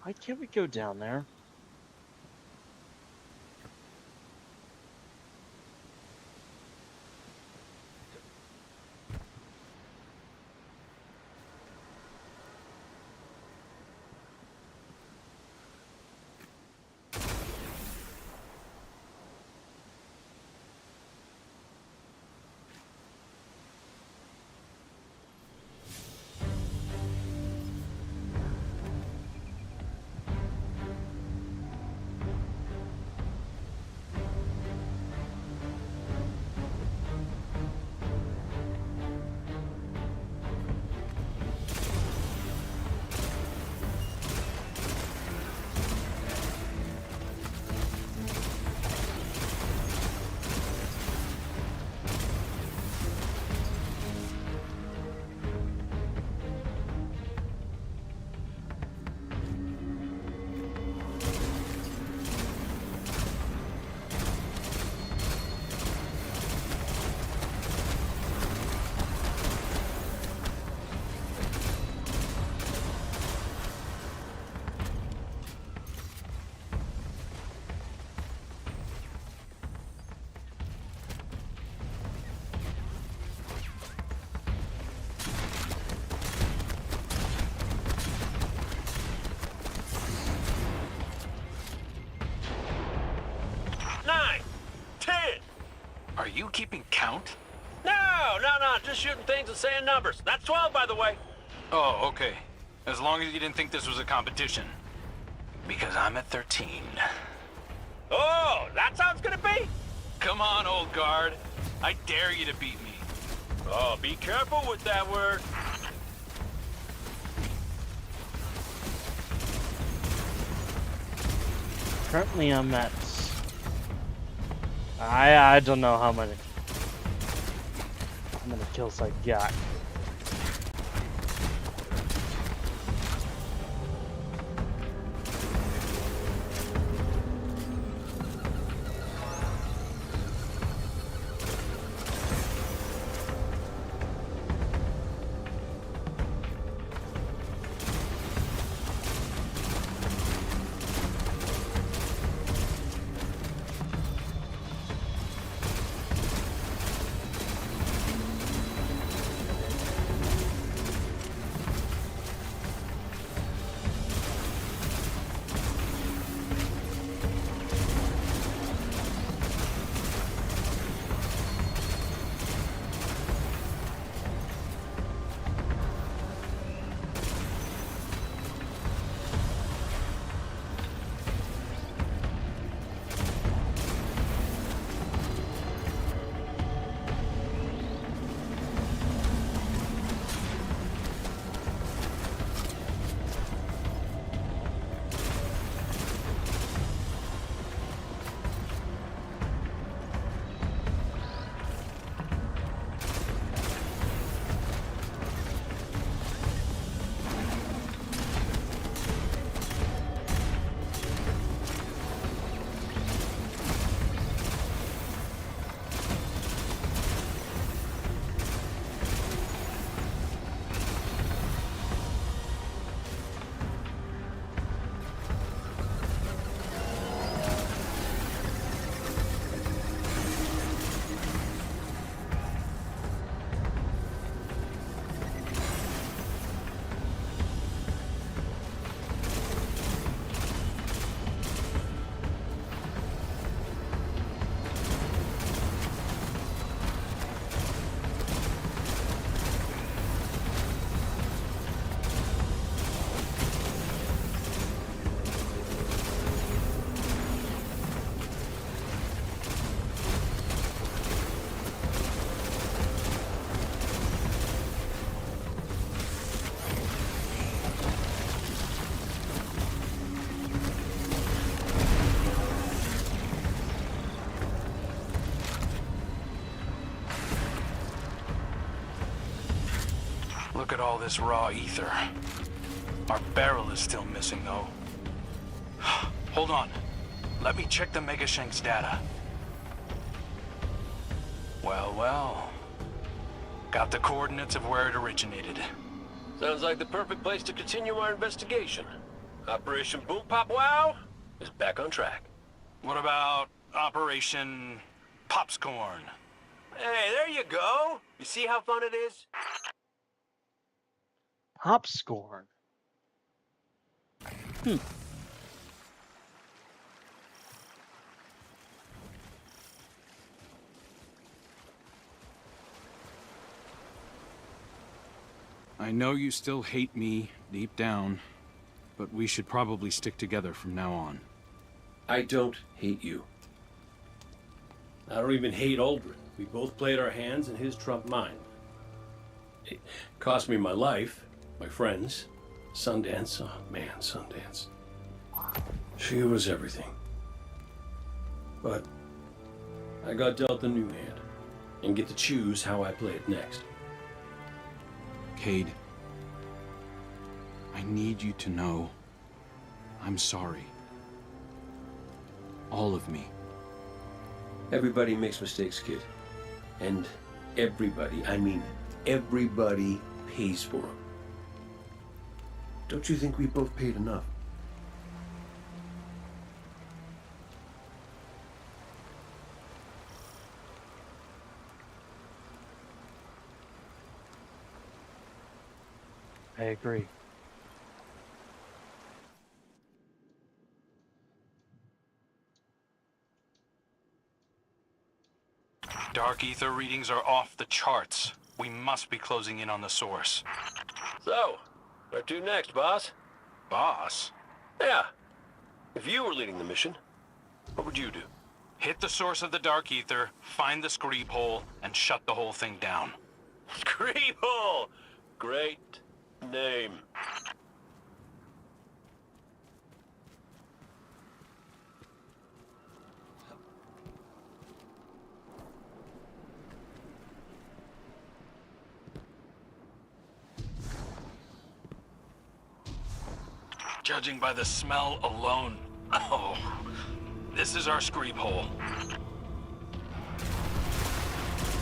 Why can't we go down there? Are you keeping count? No, just shooting things and saying numbers. That's 12, by the way. Oh, okay. As long as you didn't think this was a competition. Because I'm at 13. Oh, that's how it's gonna be? Come on, old guard. I dare you to beat me. Oh, be careful with that word. Currently I'm at... I don't know how many kills I got. Look at all this raw ether. Our barrel is still missing, though. Hold on. Let me check the Megashank's data. Well. Got the coordinates of where it originated. Sounds like the perfect place to continue our investigation. Operation Boom Pop Wow is back on track. What about Operation Popscorn? Hey, there you go. You see how fun it is? Hopscorn. I know you still hate me deep down, but we should probably stick together from now on. I don't hate you. I don't even hate Aldrin. We both played our hands and his trumped mine. It cost me my life, my friends, Sundance. Oh man, Sundance. She was everything. But I got dealt a new hand and get to choose how I play it next. Cade, I need you to know I'm sorry. All of me. Everybody makes mistakes, kid. And everybody, I mean everybody, pays for them. Don't you think we both paid enough? I agree. Dark ether readings are off the charts. We must be closing in on the source. So, where to next, boss? Boss? Yeah. If you were leading the mission, what would you do? Hit the source of the dark ether, find the screeb hole, and shut the whole thing down. Screeb hole! Great name. Judging by the smell alone, oh, this is our screeb hole.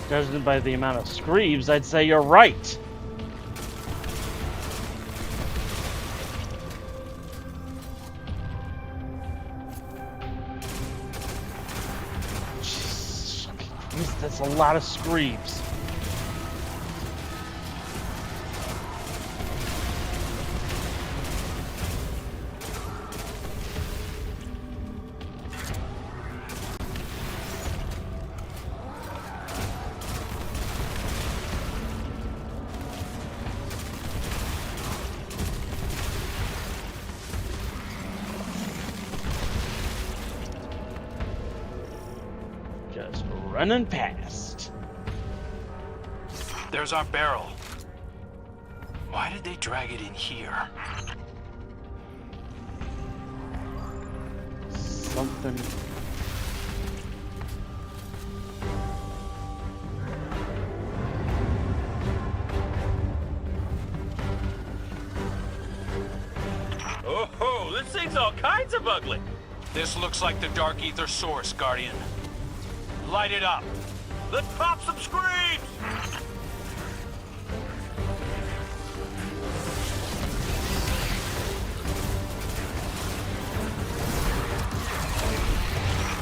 Judging by the amount of screeves, I'd say you're right. Jeez, that's a lot of screeves. Just running past. There's our barrel. Why did they drag it in here? Something. Oh, this thing's all kinds of ugly. This looks like the dark ether source, Guardian. Light it up. Let's pop some screams!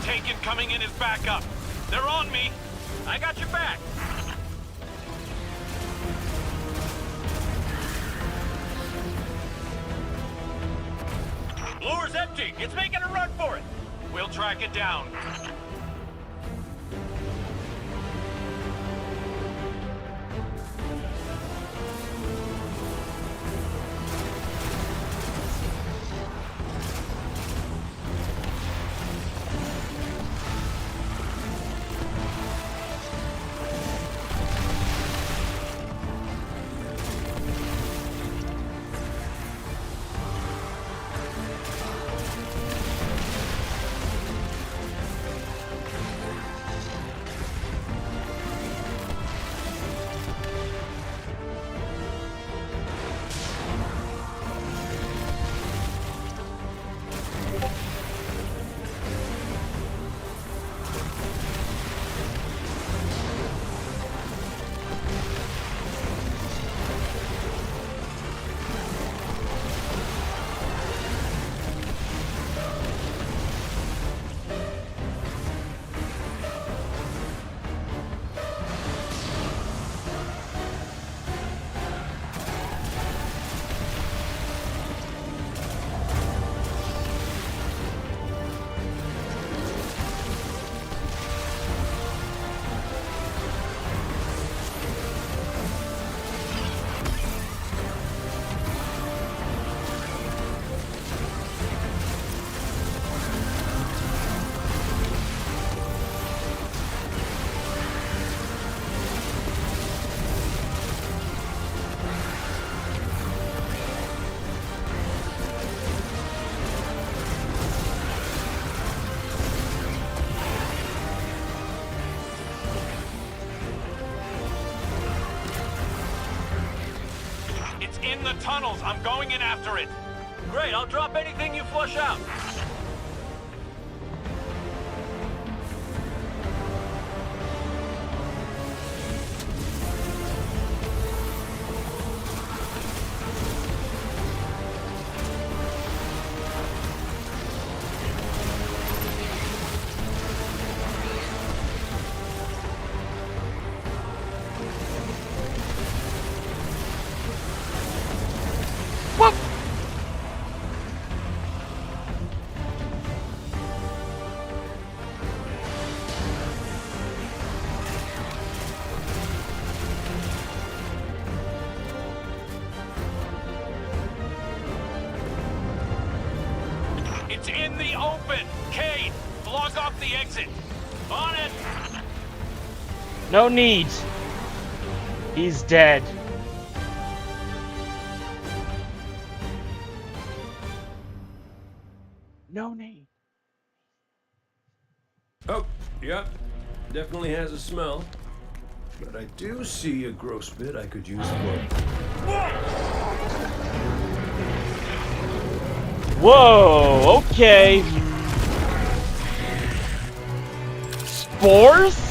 Taken coming in is back up. They're on me. I got your back. Lure's empty. It's making a run for it. We'll track it down. In the tunnels. I'm going in after it. Great, I'll drop anything you flush out. open! Cade, block off the exit! On it! No need. He's dead. No need. Oh, yep. Definitely has a smell. But I do see a gross bit I could use for... Whoa, okay. Spores?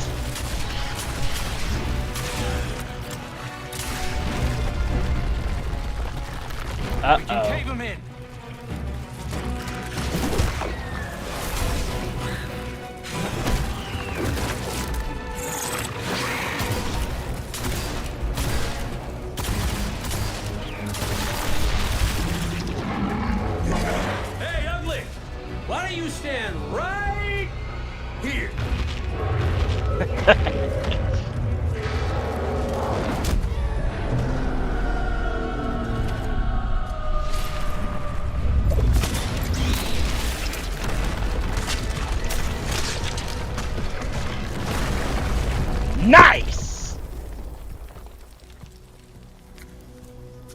Uh-oh. We can cave him in. Hey, Ugly! Why don't you stand right here? Nice!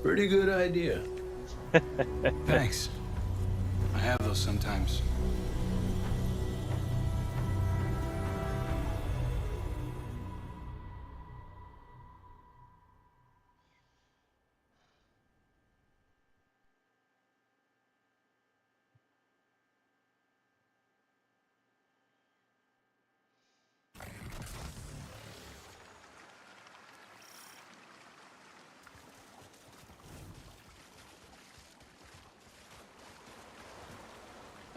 Pretty good idea. Thanks. I have those sometimes.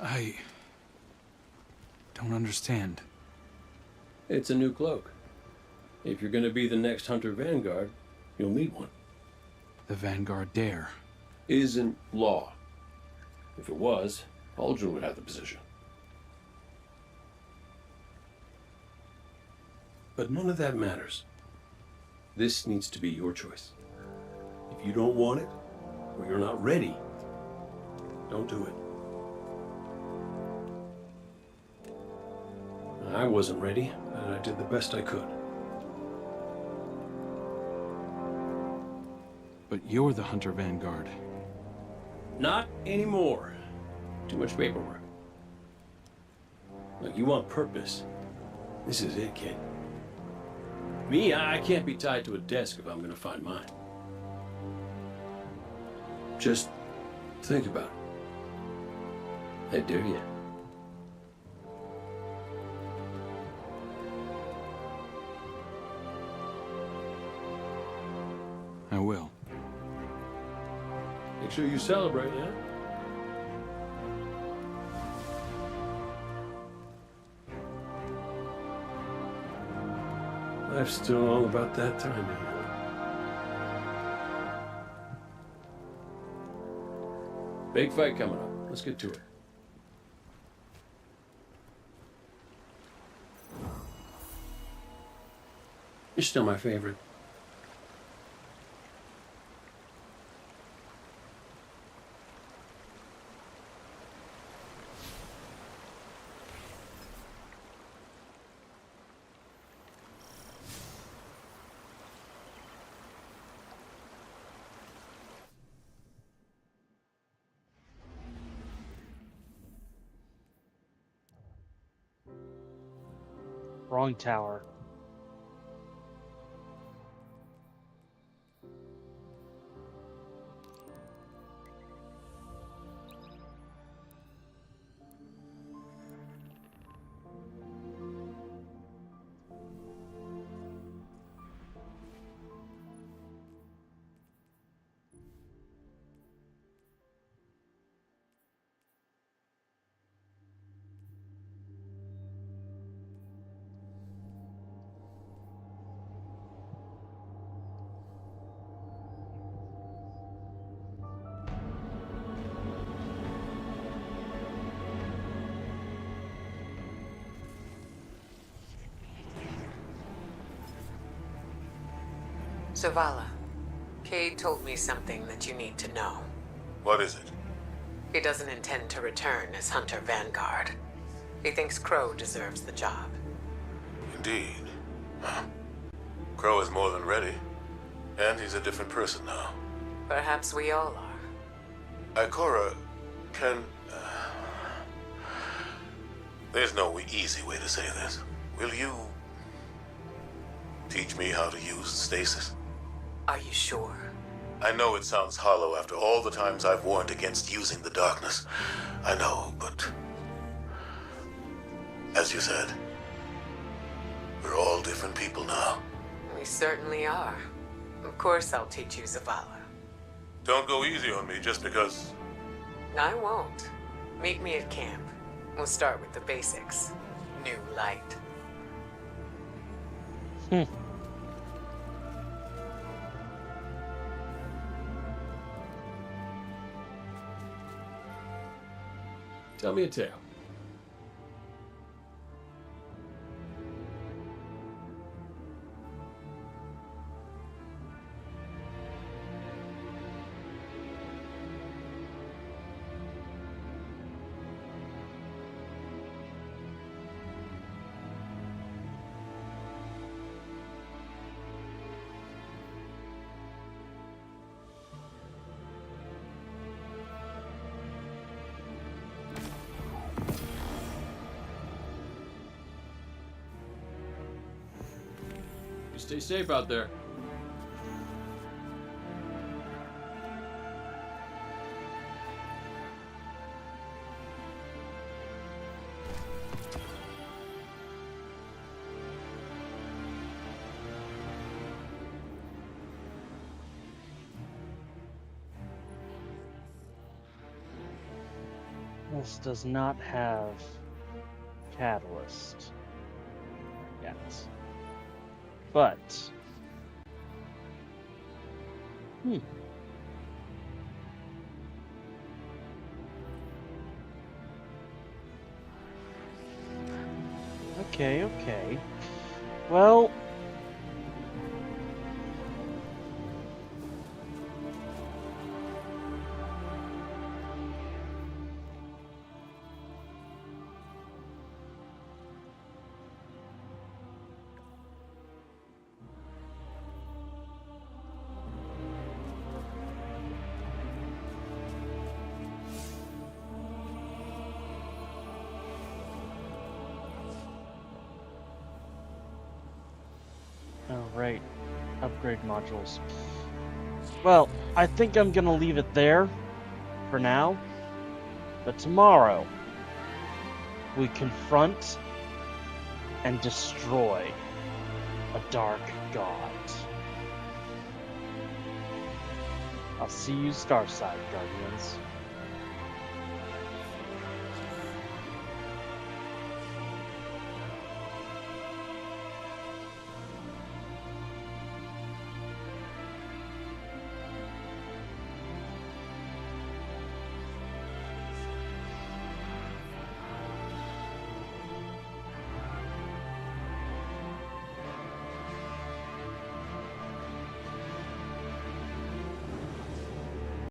I don't understand. It's a new cloak. If you're gonna be the next Hunter Vanguard, you'll need one. The Vanguard dare. Isn't law. If it was, Aldrin would have the position. But none of that matters. This needs to be your choice. If you don't want it, or you're not ready, don't do it. I wasn't ready, and I did the best I could. But you're the Hunter Vanguard. Not anymore. Too much paperwork. Look, you want purpose. This is it, kid. Me, I can't be tied to a desk if I'm gonna find mine. Just think about it. I dare you. I will. Make sure you celebrate, yeah? Life's still all about that timing. Big fight coming up. Let's get to it. You're still my favorite. Wrong tower. Zavala, Cade told me something that you need to know. What is it? He doesn't intend to return as Hunter Vanguard. He thinks Crow deserves the job. Indeed. Crow is more than ready. And he's a different person now. Perhaps we all are. Ikora can... There's no easy way to say this. Will you... teach me how to use stasis? Are you sure? I know it sounds hollow after all the times I've warned against using the darkness. I know, but... as you said, we're all different people now. We certainly are. Of course I'll teach you Zavala. Don't go easy on me just because... I won't. Meet me at camp. We'll start with the basics. New light. Tell me a tale. You stay safe out there. This does not have catalyst yet. But okay. Well, right. Upgrade modules. Well, I think I'm gonna leave it there for now. But tomorrow, we confront and destroy a dark god. I'll see you Starside, Guardians.